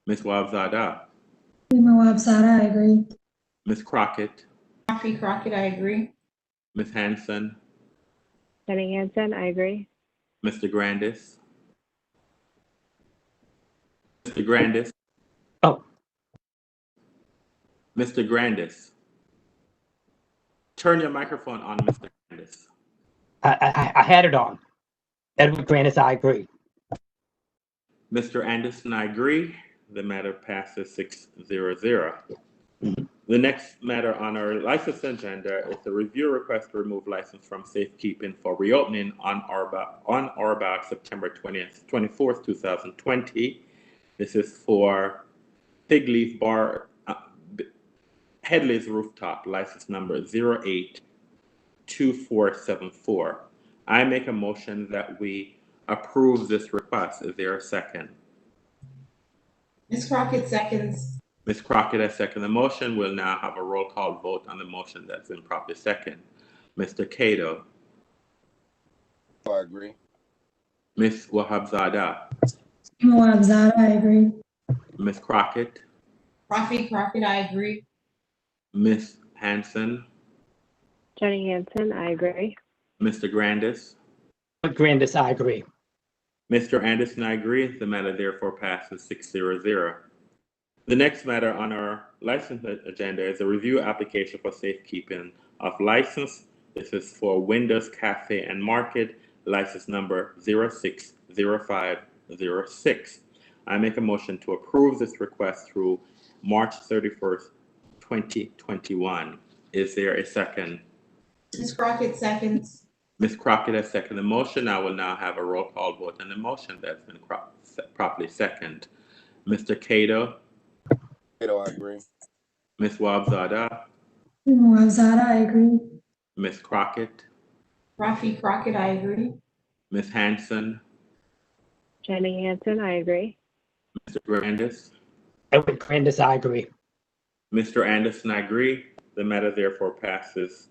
Ms. Wabzada, Rima Wabzada, I agree. Ms. Crockett, Rafi Crockett, I agree. Ms. Hanson, Jenny Hansen, I agree. Mr. Grandis. Mr. Grandis. Oh. Mr. Grandis. Turn your microphone on, Mr. Grandis. I had it on. Edward Grandis, I agree. Mr. Anderson, I agree. The matter passes 6-0. The next matter on our license agenda is the review request to remove license from safekeeping for reopening on or about September 24th, 2020. This is for Fig Leaf Bar, Headley's Rooftop, license number 082474. I make a motion that we approve this request. Is there a second? Ms. Crockett seconds. Ms. Crockett has seconded the motion. We'll now have a roll call vote on the motion that's been properly seconded. Mr. Cato, Cato, I agree. Ms. Wahabzada, Rima Wabzada, I agree. Ms. Crockett, Rafi Crockett, I agree. Ms. Hanson, Jenny Hansen, I agree. Mr. Grandis, Edward Grandis, I agree. Mr. Anderson, I agree. The matter therefore passes 6-0. The next matter on our license agenda is a review application for safekeeping of license. This is for Windows Cafe and Market, license number 060506. I make a motion to approve this request through March 31st, 2021. Is there a second? Ms. Crockett seconds. Ms. Crockett has seconded the motion. I will now have a roll call vote on the motion that's been properly seconded. Mr. Cato, Cato, I agree. Ms. Wabzada, Rima Wabzada, I agree. Ms. Crockett, Rafi Crockett, I agree. Ms. Hanson, Jenny Hansen, I agree. Mr. Grandis, Edward Grandis, I agree. Mr. Anderson, I agree. The matter therefore passes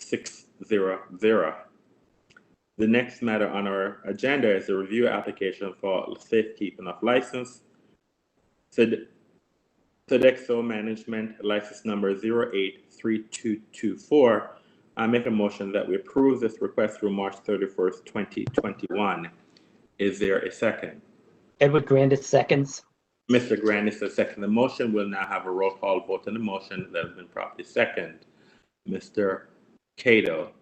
6-0. The next matter on our agenda is a review application for safekeeping of license. Sodexo Management, license number 083224. I make a motion that we approve this request through March 31st, 2021. Is there a second? Edward Grandis seconds. Mr. Grandis has seconded the motion. We'll now have a roll call vote on the motion that has been properly seconded. Mr. Cato,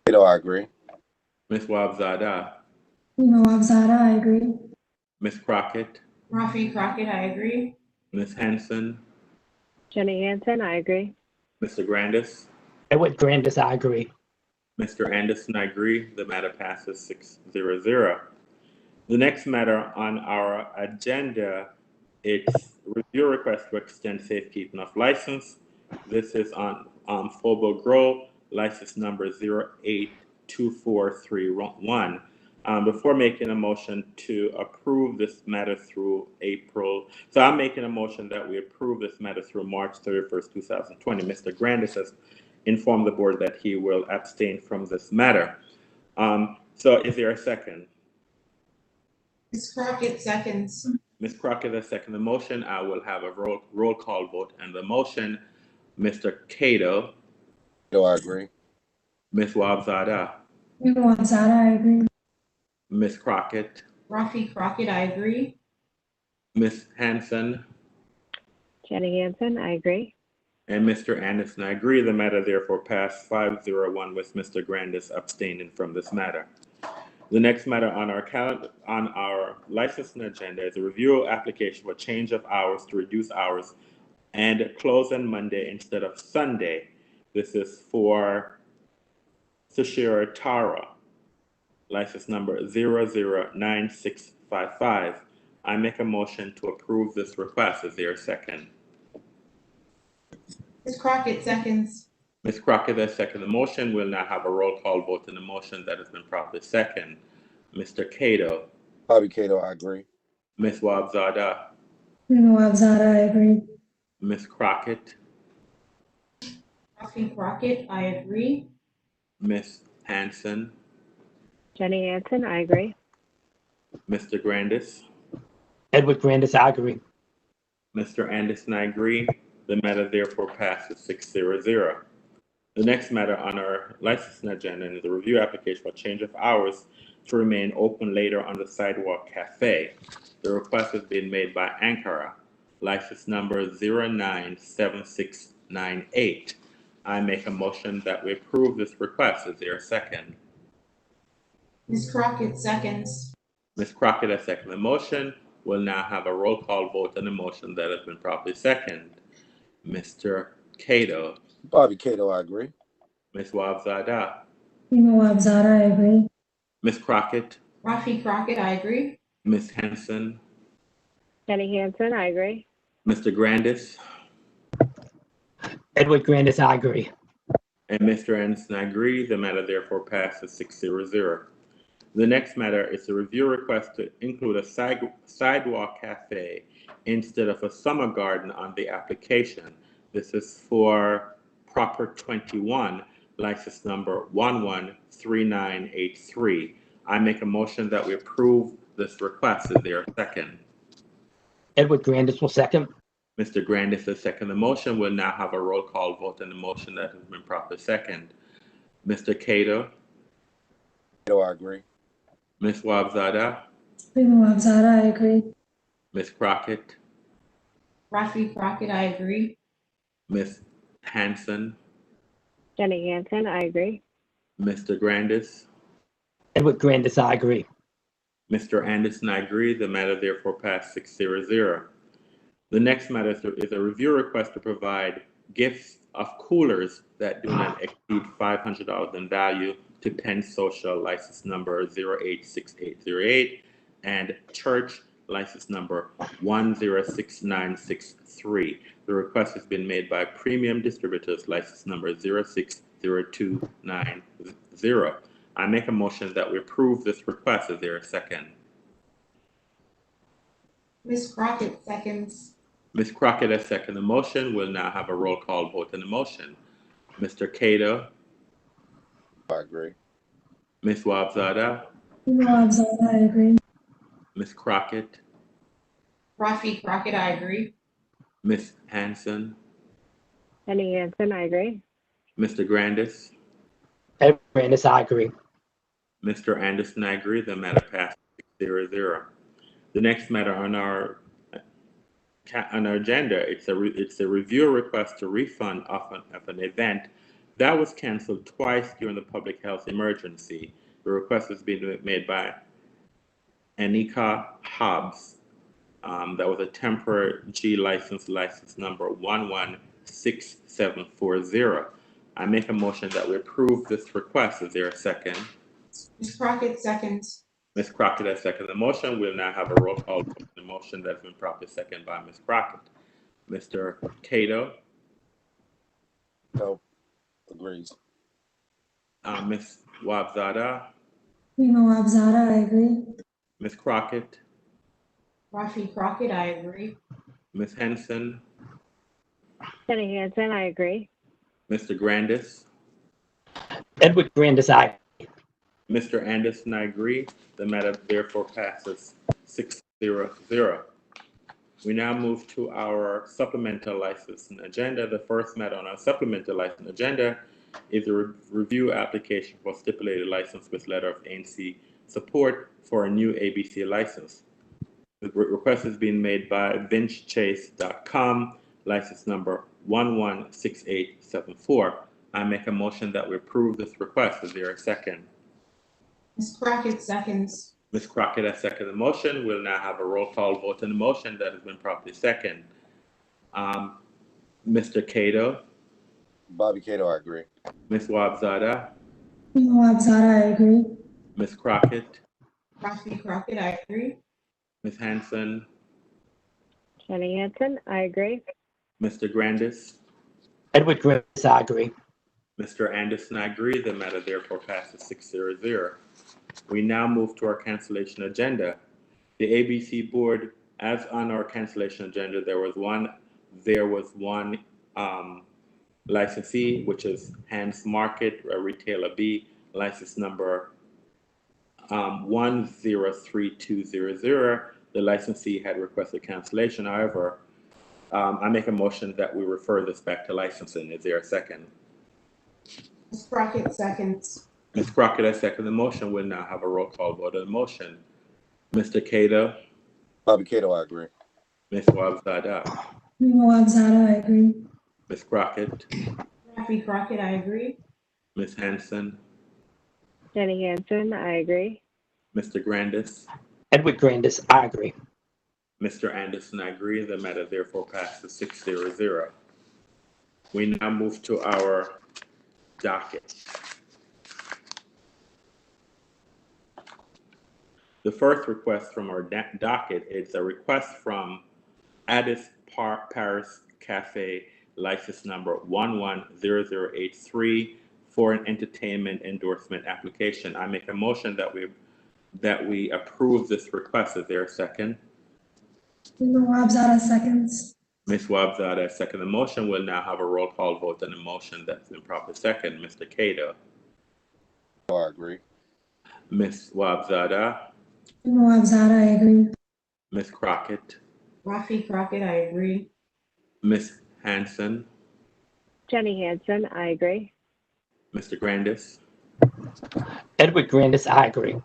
Cato, I agree. Ms. Wabzada, Rima Wabzada, I agree. Ms. Crockett, Rafi Crockett, I agree. Ms. Henson, Jenny Hansen, I agree. Mr. Grandis, Edward Grandis, I agree. Mr. Anderson, I agree. The matter passes 6-0. The next matter on our agenda is review request to extend safekeeping of license. This is on Fobo Grow, license number 082431. Before making a motion to approve this matter through April, so I'm making a motion that we approve this matter through March 31st, 2020. Mr. Grandis has informed the board that he will abstain from this matter. So is there a second? Ms. Crockett seconds. Ms. Crockett has seconded the motion. I will have a roll call vote on the motion. Mr. Cato, Cato, I agree. Ms. Wabzada, Rima Wabzada, I agree. Ms. Crockett, Rafi Crockett, I agree. Ms. Hanson, Jenny Hansen, I agree. and Mr. Anderson. I agree. The matter therefore passed 5-0-1 with Mr. Grandis abstaining from this matter. The next matter on our licensing agenda is a review application for change of hours to reduce hours and close on Monday instead of Sunday. This is for Sashira Tara, license number 009655. I make a motion to approve this request. Is there a second? Ms. Crockett seconds. Ms. Crockett has seconded the motion. We'll now have a roll call vote on the motion that has been properly seconded. Mr. Cato, Bobby Cato, I agree. Ms. Wabzada, Rima Wabzada, I agree. Ms. Crockett, Rafi Crockett, I agree. Ms. Hanson, Jenny Hansen, I agree. Mr. Grandis, Edward Grandis, I agree. Mr. Anderson, I agree. The matter therefore passes 6-0. The next matter on our licensing agenda is a review application for change of hours to remain open later on the Sidewalk Cafe. The request has been made by Ankara, license number 097698. I make a motion that we approve this request. Is there a second? Ms. Crockett seconds. Ms. Crockett has seconded the motion. We'll now have a roll call vote on the motion that has been properly seconded. Mr. Cato, Bobby Cato, I agree. Ms. Wabzada, Rima Wabzada, I agree. Ms. Crockett, Rafi Crockett, I agree. Ms. Henson, Jenny Hansen, I agree. Mr. Grandis, Edward Grandis, I agree. and Mr. Anderson, I agree. The matter therefore passes 6-0. The next matter is a review request to include a sidewalk cafe instead of a summer garden on the application. This is for Proper 21, license number 113983. I make a motion that we approve this request. Is there a second? Edward Grandis will second. Mr. Grandis has seconded the motion. We'll now have a roll call vote on the motion that has been properly seconded. Mr. Cato, Cato, I agree. Ms. Wabzada, Rima Wabzada, I agree. Ms. Crockett, Rafi Crockett, I agree. Ms. Hanson, Jenny Hansen, I agree. Mr. Grandis, Edward Grandis, I agree. Mr. Anderson, I agree. The matter therefore passed 6-0. The next matter is a review request to provide gifts of coolers that do not exceed $500 in value to Penn Social license number 086808 and Church license number 106963. The request has been made by Premium Distributors license number 060290. I make a motion that we approve this request. Is there a second? Ms. Crockett seconds. Ms. Crockett has seconded the motion. We'll now have a roll call vote on the motion. Mr. Cato, I agree. Ms. Wabzada, Rima Wabzada, I agree. Ms. Crockett, Rafi Crockett, I agree. Ms. Hanson, Jenny Hansen, I agree. Mr. Grandis, Edward Grandis, I agree. Mr. Anderson, I agree. The matter passes 6-0. The next matter on our agenda, it's a review request to refund of an event that was canceled twice during the public health emergency. The request is being made by Anika Hobbs. That was a temporary G license number 116740. I make a motion that we approve this request. Is there a second? Ms. Crockett seconds. Ms. Crockett has seconded the motion. We'll now have a roll call vote on the motion that's been properly seconded by Ms. Crockett. Mr. Cato, No. Agrees. Ms. Wabzada, Rima Wabzada, I agree. Ms. Crockett, Rafi Crockett, I agree. Ms. Henson, Jenny Hansen, I agree. Mr. Grandis, Edward Grandis, I agree. Mr. Anderson, I agree. The matter therefore passes 6-0. We now move to our supplemental licensing agenda. The first matter on our supplemental license agenda is a review application for stipulated license with letter of ANC support for a new ABC license. The request is being made by VinceChase.com, license number 116874. I make a motion that we approve this request. Is there a second? Ms. Crockett seconds. Ms. Crockett has seconded the motion. We'll now have a roll call vote on the motion that has been properly seconded. Mr. Cato, Bobby Cato, I agree. Ms. Wabzada, Rima Wabzada, I agree. Ms. Crockett, Rafi Crockett, I agree. Ms. Hanson, Jenny Hansen, I agree. Mr. Grandis, Edward Grandis, I agree. Mr. Anderson, I agree. The matter therefore passes 6-0. We now move to our cancellation agenda. The ABC board, as on our cancellation agenda, there was one licensee, which is Hans Market, a retailer B, license number 103200. The licensee had requested cancellation. However, I make a motion that we refer this back to licensing. Is there a second? Ms. Crockett seconds. Ms. Crockett has seconded the motion. We'll now have a roll call vote on the motion. Mr. Cato, Bobby Cato, I agree. Ms. Wabzada, Rima Wabzada, I agree. Ms. Crockett, Rafi Crockett, I agree. Ms. Hanson, Jenny Hansen, I agree. Mr. Grandis, Edward Grandis, I agree. Mr. Anderson, I agree. The matter therefore passes 6-0. We now move to our docket. The first request from our docket is a request from Addis Paris Cafe, license number 110083 for an entertainment endorsement application. I make a motion that we approve this request. Is there a second? Rima Wabzada, seconds. Ms. Wabzada has seconded the motion. We'll now have a roll call vote on the motion that's been properly seconded. Mr. Cato, I agree. Ms. Wabzada, Rima Wabzada, I agree. Ms. Crockett, Rafi Crockett, I agree. Ms. Hanson, Jenny Hansen, I agree. Mr. Grandis, Edward Grandis, I agree.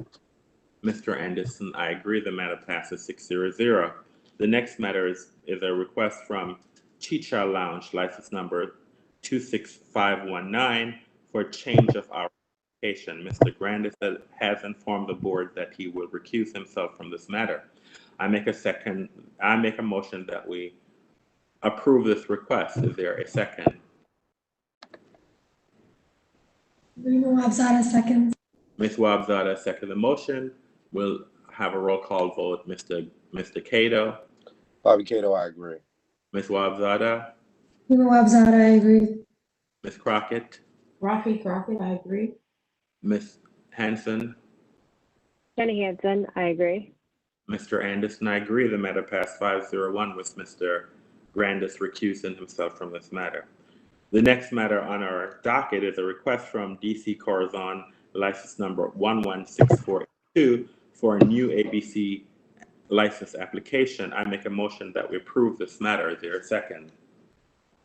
Mr. Anderson, I agree. The matter passes 6-0. The next matter is a request from Chicha Lounge, license number 26519 for change of our application. Mr. Grandis has informed the board that he will recuse himself from this matter. I make a motion that we approve this request. Is there a second? Rima Wabzada, seconds. Ms. Wabzada seconded the motion. We'll have a roll call vote. Mr. Cato, Bobby Cato, I agree. Ms. Wabzada, Rima Wabzada, I agree. Ms. Crockett, Rafi Crockett, I agree. Ms. Hanson, Jenny Hansen, I agree. Mr. Anderson, I agree. The matter passed 501 with Mr. Grandis recusing himself from this matter. The next matter on our docket is a request from DC Corazon, license number 116482 for a new ABC license application. I make a motion that we approve this matter. Is there a second?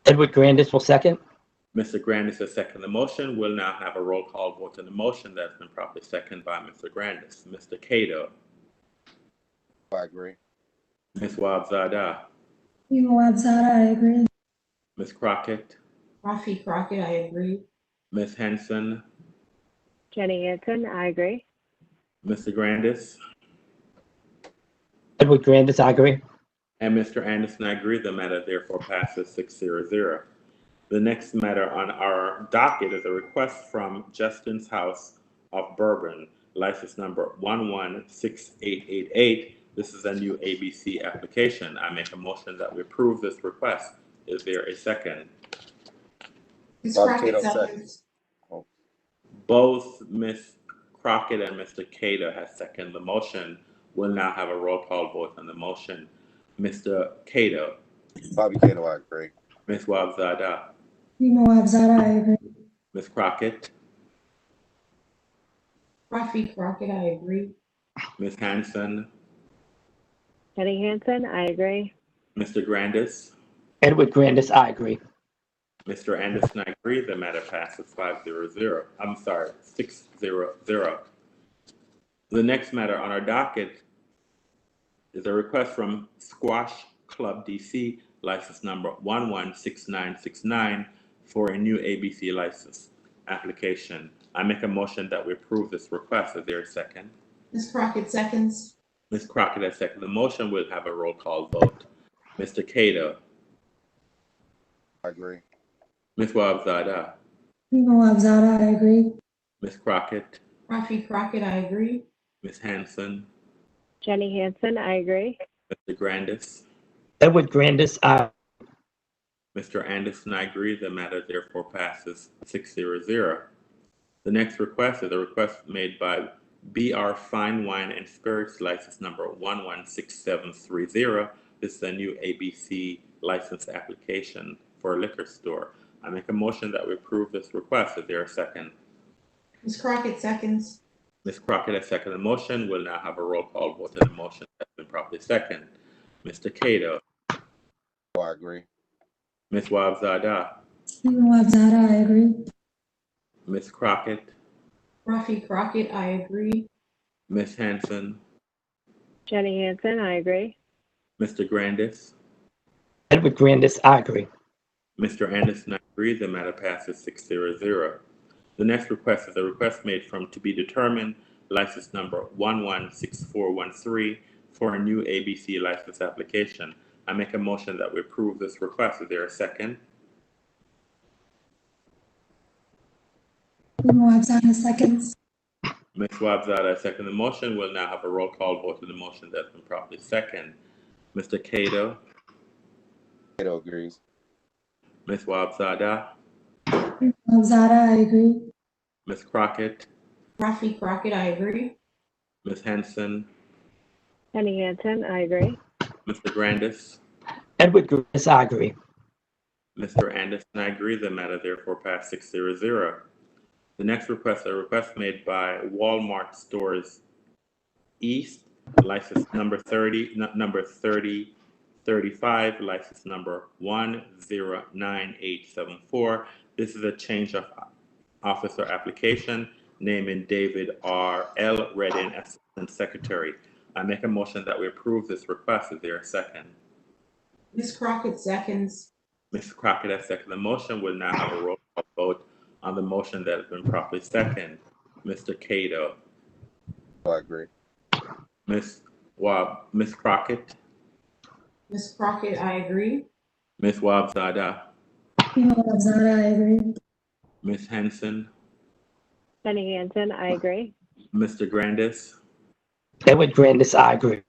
Edward Grandis will second. Mr. Grandis has seconded the motion. We'll now have a roll call vote on the motion that's been properly seconded by Mr. Grandis. Mr. Cato. I agree. Ms. Wabzada. Rima Wabzada, I agree. Ms. Crockett. Rafi Crockett, I agree. Ms. Henson. Jenny Hansen, I agree. Mr. Grandis. Edward Grandis, I agree. And Mr. Anderson, I agree. The matter therefore passes 600. The next matter on our docket is a request from Justin's House of Bourbon, license number 116888. This is a new ABC application. I make a motion that we approve this request. Is there a second? Ms. Bob Crockett Cato seconds. Both Ms. Crockett and Mr. Cato have seconded the motion. We'll now have a roll call vote on the motion. Mr. Cato. Bobby Cato, I agree. Ms. Wabzada. Rima Wabzada, I agree. Ms. Crockett. Rafi Crockett, I agree. Ms. Hanson. Jenny Hansen, I agree. Mr. Grandis. Edward Grandis, I agree. Mr. Anderson, I agree. The matter passes 500. I'm sorry, 600. The next matter on our docket is a request from Squash Club DC, license number 116969 for a new ABC license application. I make a motion that we approve this request. Is there a second? Ms. Crockett seconds. Ms. Crockett has seconded the motion. We'll have a roll call vote. Mr. Cato. I agree. Ms. Wabzada. Rima Wabzada, I agree. Ms. Crockett. Rafi Crockett, I agree. Ms. Hanson. Jenny Hansen, I agree. Mr. Grandis. Edward Grandis, I. Mr. Anderson, I agree. The matter therefore passes 600. The next request is a request made by BR Fine Wine and Spirits, license number 116730. This is a new ABC license application for a liquor store. I make a motion that we approve this request. Is there a second? Ms. Crockett seconds. Ms. Crockett has seconded the motion. We'll now have a roll call vote on the motion that's been properly seconded. Mr. Cato. I agree. Ms. Wabzada. Rima Wabzada, I agree. Ms. Crockett. Rafi Crockett, I agree. Ms. Hanson. Jenny Hansen, I agree. Mr. Grandis. Edward Grandis, I agree. Mr. Anderson, I agree. The matter passes 600. The next request is a request made from To Be Determined, license number 116413 for a new ABC license application. I make a motion that we approve this request. Is there a second? Rima Wabzada, seconds. Ms. Wabzada, second the motion. We'll now have a roll call vote on the motion that's been properly seconded. Mr. Cato. Cato agrees. Ms. Wabzada. Rima Wabzada, I agree. Ms. Crockett. Rafi Crockett, I agree. Ms. Henson. Jenny Hansen, I agree. Mr. Grandis. Edward Grandis, I agree. Mr. Anderson, I agree. The matter therefore passed 600. The next request, a request made by Walmart Stores East, license number 3035, license number 109874. This is a change of officer application, naming David R.L. Redden Assistant Secretary. I make a motion that we approve this request. Is there a second? Ms. Crockett seconds. Ms. Crockett has seconded the motion. We'll now have a roll call vote on the motion that has been properly seconded. Mr. Cato. I agree. Ms. Crockett. Ms. Crockett, I agree. Ms. Wabzada. Rima Wabzada, I agree. Ms. Henson. Jenny Hansen, I agree. Mr. Grandis. Edward Grandis, I agree.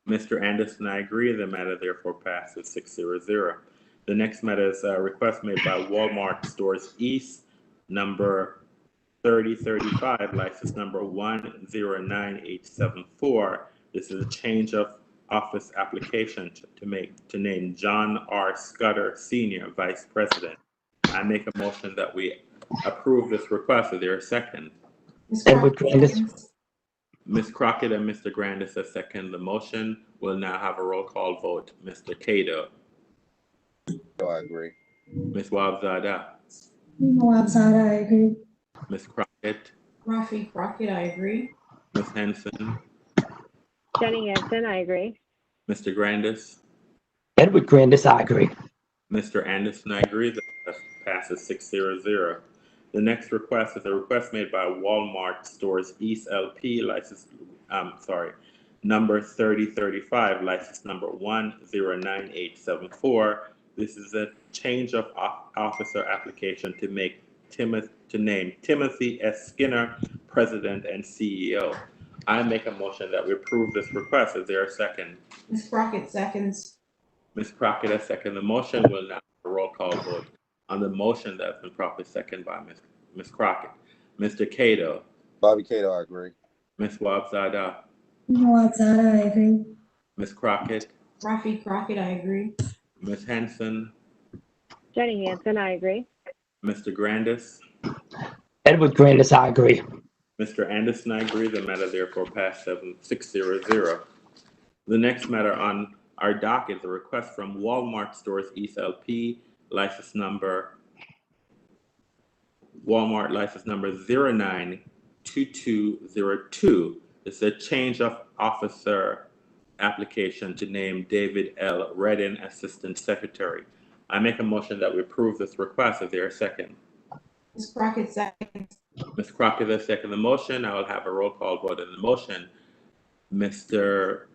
Mr. Anderson, I agree. The matter therefore passes 600. The next matter is a request made by Walmart Stores East, number 3035, license number 109874, This is a change of office application to name John R. Scudder Senior Vice President. I make a motion that we approve this request. Is there a second? Ms. Edward Crockett Grandis. seconds. Ms. Crockett and Mr. Grandis have seconded the motion. We'll now have a roll call vote. Mr. Cato, I agree. Ms. Wabzada, Nawab Zada, I agree. Ms. Crockett, Rafi Crockett, I agree. Ms. Henson, Jenny Hansen, I agree. Mr. Grandis, Edward Grandis, I agree. Mr. Anderson, I agree. That passes 6-0-0. The next request is a request made by Walmart Stores East LP, number 3035, license number 109874. This is a change of officer application to name Timothy S. Skinner, President and CEO. I make a motion that we approve this request. Is there a second? Ms. Crockett seconds. Ms. Crockett has seconded the motion. We'll now have a roll call vote on the motion that's been properly seconded by Ms. Crockett. Mr. Cato, Bobby Cato, I agree. Ms. Wabzada, Nawab Zada, I agree. Ms. Crockett, Rafi Crockett, I agree. Ms. Henson, Jenny Hansen, I agree. Mr. Grandis, Edward Grandis, I agree. Mr. Anderson, I agree. The matter therefore passed 6-0-0. The next matter on our docket is a request from Walmart Stores East LP, Walmart license number 092202. It's a change of officer application to name David L. Redden, Assistant Secretary. I make a motion that we approve this request. Is there a second? Ms. Crockett seconds. Ms. Crockett has seconded the motion. I will have a roll call vote on the motion. Mr.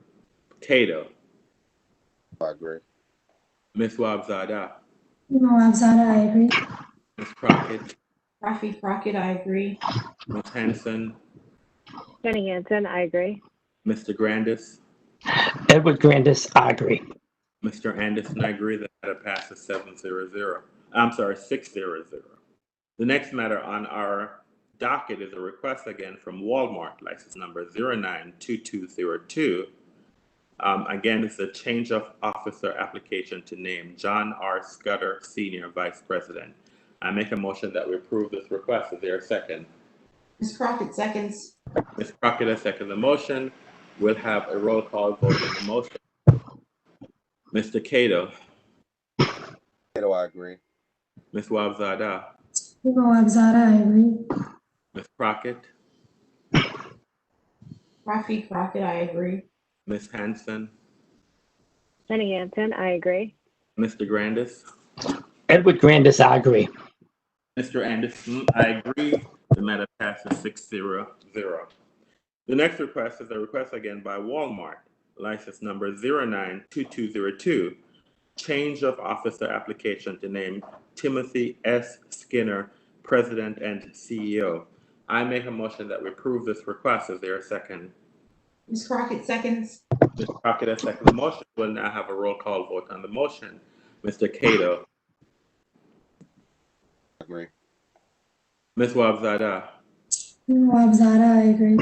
Cato, I agree. Ms. Wabzada, Nawab Zada, I agree. Ms. Crockett, Rafi Crockett, I agree. Ms. Henson, Jenny Hansen, I agree. Mr. Grandis, Edward Grandis, I agree. Mr. Anderson, I agree. That matter passes 6-0-0. The next matter on our docket is a request again from Walmart, license number 092202. Again, it's a change of officer application to name John R. Scudder, Senior Vice President. I make a motion that we approve this request. Is there a second? Ms. Crockett seconds. Ms. Crockett has seconded the motion. We'll have a roll call vote on the motion. Mr. Cato, Cato, I agree. Ms. Wabzada, Nawab Zada, I agree. Ms. Crockett, Rafi Crockett, I agree. Ms. Hanson, Jenny Hansen, I agree. Mr. Grandis, Edward Grandis, I agree. Mr. Anderson, I agree. The matter passes 6-0-0. The next request is a request again by Walmart, license number 092202, change of officer application to name Timothy S. Skinner, President and CEO. I make a motion that we approve this request. Is there a second? Ms. Crockett seconds. Ms. Crockett has seconded the motion. We'll now have a roll call vote on the motion. Mr. Cato, I agree. Ms. Wabzada, Nawab Zada, I agree.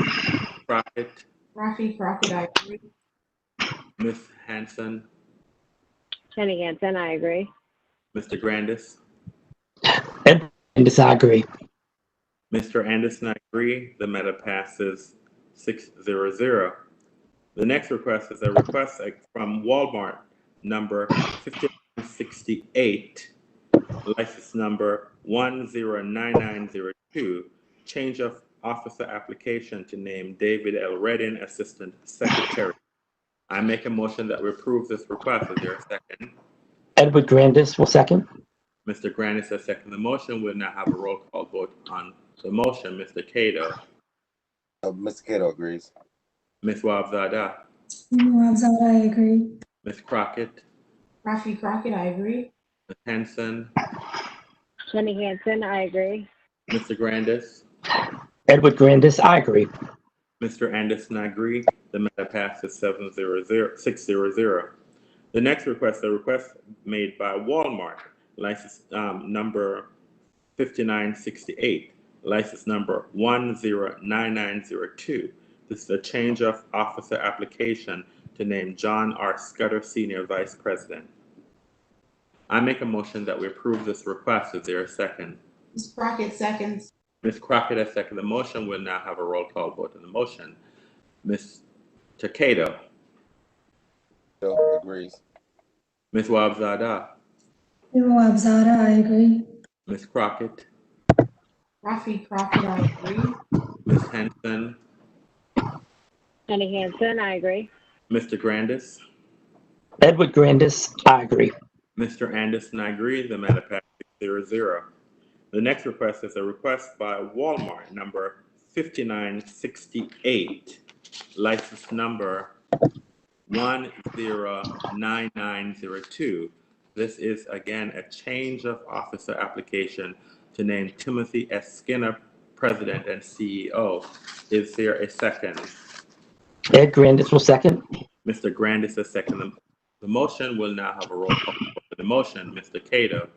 Crockett, Rafi Crockett, I agree. Ms. Hanson, Jenny Hansen, I agree. Mr. Grandis, Edward Grandis, I agree. Mr. Anderson, I agree. The matter passes 6-0-0. The next request is a request from Walmart, number 5168, license number 109902, change of officer application to name David L. Redden, Assistant Secretary. I make a motion that we approve this request. Is there a second? Edward Grandis will second. Mr. Grandis has seconded the motion. We'll now have a roll call vote on the motion. Mr. Cato, Mr. Cato agrees. Ms. Wabzada, Nawab Zada, I agree. Ms. Crockett, Rafi Crockett, I agree. Ms. Henson, Jenny Hansen, I agree. Mr. Grandis, Edward Grandis, I agree. Mr. Anderson, I agree. The matter passes 6-0-0. The next request, a request made by Walmart, license number 5968, license number 109902, This is a change of officer application to name John R. Scudder Senior Vice President. I make a motion that we approve this request. Is there a second? Ms. Crockett seconds. Ms. Crockett has seconded the motion. We'll now have a roll call vote on the motion. Ms. Takeda, Cato agrees. Ms. Wabzada, Rima Wabzada, I agree. Ms. Crockett, Rafi Crockett, I agree. Ms. Henson, Jenny Hansen, I agree. Mr. Grandis, Edward Grandis, I agree. Mr. Anderson, I agree. The matter passes 6-0. The next request is a request by Walmart number 5968, license number 109902. This is again a change of officer application to name Timothy S. Skinner President and CEO. Is there a second? Ed Grandis will second. Mr. Grandis has seconded the motion. Will now have a roll call for the motion. Mr. Cato,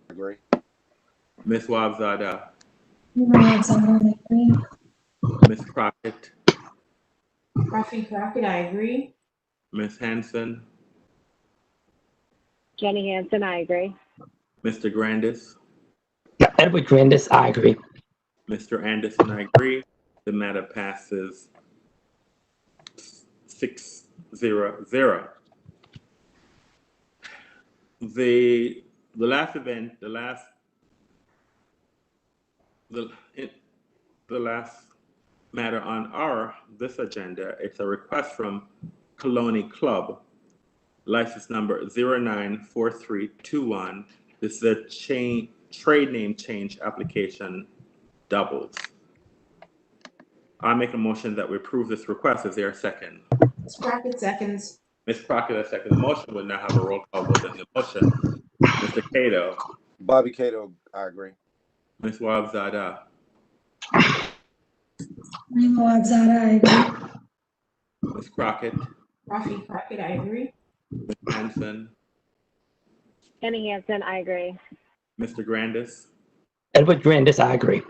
Agree. Ms. Wabzada, Rima Wabzada, I agree. Ms. Crockett, Rafi Crockett, I agree. Ms. Hanson, Jenny Hansen, I agree. Mr. Grandis, Edward Grandis, I agree. Mr. Anderson, I agree. The matter passes 6-0. The last event, the last matter on this agenda, it's a request from Colony Club, license number 094321. This is a trade name change application doubles. I make a motion that we approve this request. Is there a second? Ms. Crockett seconds. Ms. Crockett has seconded the motion. We'll now have a roll call vote on the motion. Mr. Cato, Bobby Cato, I agree. Ms. Wabzada, Rima Wabzada, I agree. Ms. Crockett, Rafi Crockett, I agree. Ms. Hanson, Jenny Hansen, I agree. Mr. Grandis, Edward Grandis, I agree.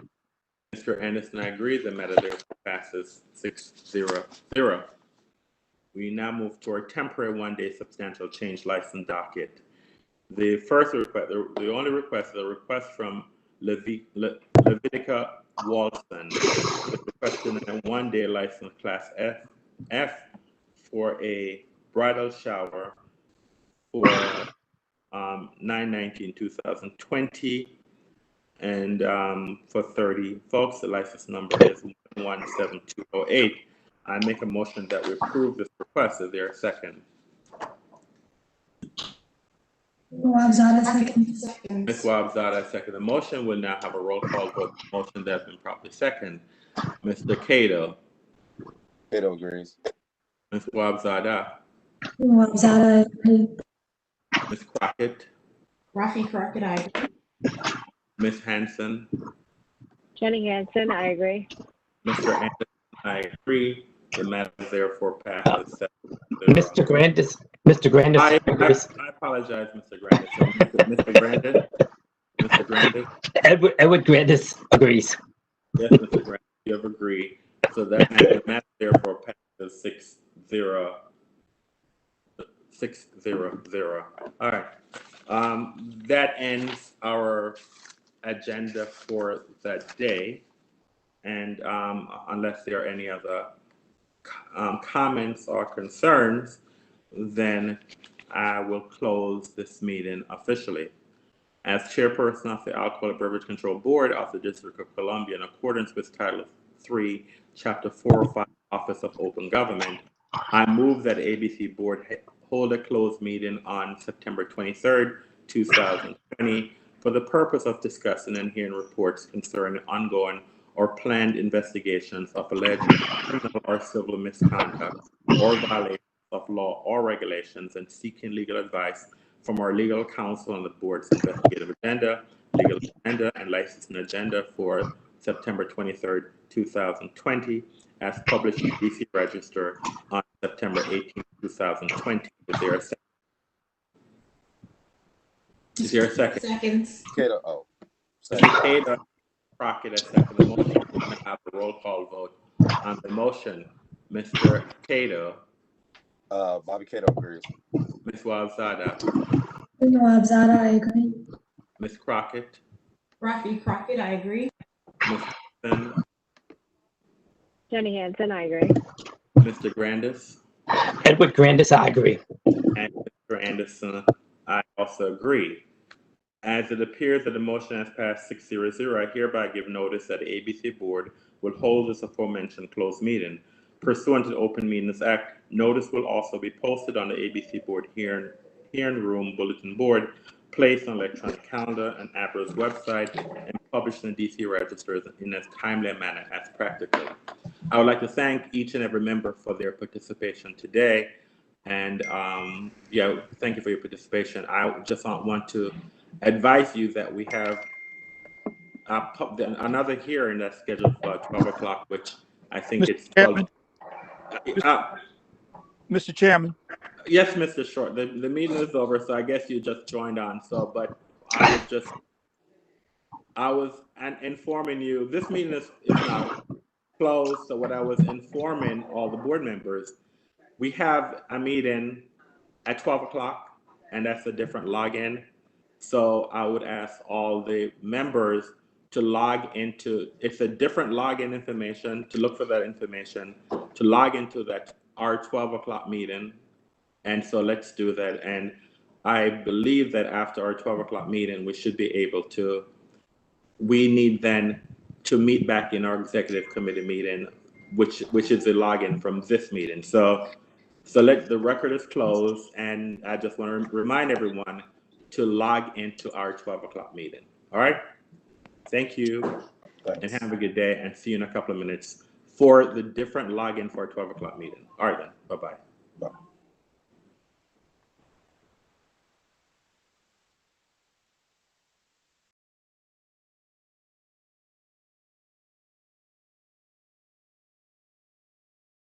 Mr. Anderson, I agree. The matter therefore passes 6-0. We now move to our temporary one-day substantial change license docket. The first request, the only request, is a request from Levitica Walton, requesting a one-day license class F for a bridal shower for 9/19/2020, and for 30 folks. The license number is 17208. I make a motion that we approve this request. Is there a second? Rima Wabzada, Crockett second. Ms. seconds. Wabzada second the motion. We'll now have a roll call vote. Motion that's been properly second. Mr. Cato, Cato agrees. Ms. Wabzada, Rima Wabzada, I agree. Ms. Crockett, Rafi Crockett, I agree. Ms. Hanson, Jenny Hansen, I agree. Mr. Anderson, I agree. The matter therefore passes 7-0. Mr. Grandis, I agrees. apologize, Mr. Grandis. So, Mr. Grandis, Edward Grandis agrees. yes, Mr. Grandis, you have agreed. So that the matter therefore passes 6-0. All right. That ends our agenda for that day. And unless there are any other comments or concerns, then I will close this meeting officially. As chairperson of the Alcohol and Beverage Control Board of the District of Columbia, in accordance with Title 3, Chapter 405, Office of Open Government, I move that ABC Board hold a closed meeting on September 23rd, 2020, for the purpose of discussing and hearing reports concerning ongoing or planned investigations of alleged criminal or civil misconduct or violations of law or regulations, and seeking legal advice from our legal counsel on the board's investigative agenda, legal agenda, and licensing agenda for September 23rd, 2020, as published in the DC Register on September 18th, 2020. Is there a second? Is there a second? Seconds. Cato, oh. Mr. Cato Crockett has seconded the motion. We're going to have a roll call vote on the motion. Mr. Cato, Bobby Cato agrees. Ms. Wabzada, Rima Wabzada, I agree. Ms. Crockett, Rafi Crockett, I agree. Ms. Hanson, Jenny Hansen, I agree. Mr. Grandis, Edward Grandis, I agree. and Mr. Anderson. I also agree. As it appears that the motion has passed 6-0, I hereby give notice that the ABC Board will hold this aforementioned closed meeting. Pursuant to the Open Meetings Act, notice will also be posted on the ABC Board hearing room bulletin board, placed on electronic calendar and ABRA's website, and published in the DC registers in as timely a manner as practical. I would like to thank each and every member for their participation today. And yeah, thank you for your participation. I just want to advise you that we have another hearing that's scheduled for 12 o'clock, which I think Mr. it's 12. Chairman? Mr. Chairman, Yes, Mr. Short, the meeting is over, so I guess you just joined on. So, but I was informing you, this meeting is now closed. So what I was informing all the board members, we have a meeting at 12 o'clock, and that's a different login. So I would ask all the members to log into, it's a different login information, to look for that information, to log into that our 12 o'clock meeting. And so let's do that. And I believe that after our 12 o'clock meeting, we should be able to, we need then to meet back in our executive committee meeting, which is the login from this meeting. So the record is closed, and I just want to remind everyone to log into our 12 o'clock meeting. All right. Thank you. Thanks. And have a good day, and see you in a couple of minutes for the different login for our 12 o'clock meeting. All right then. Bye-bye. Bye.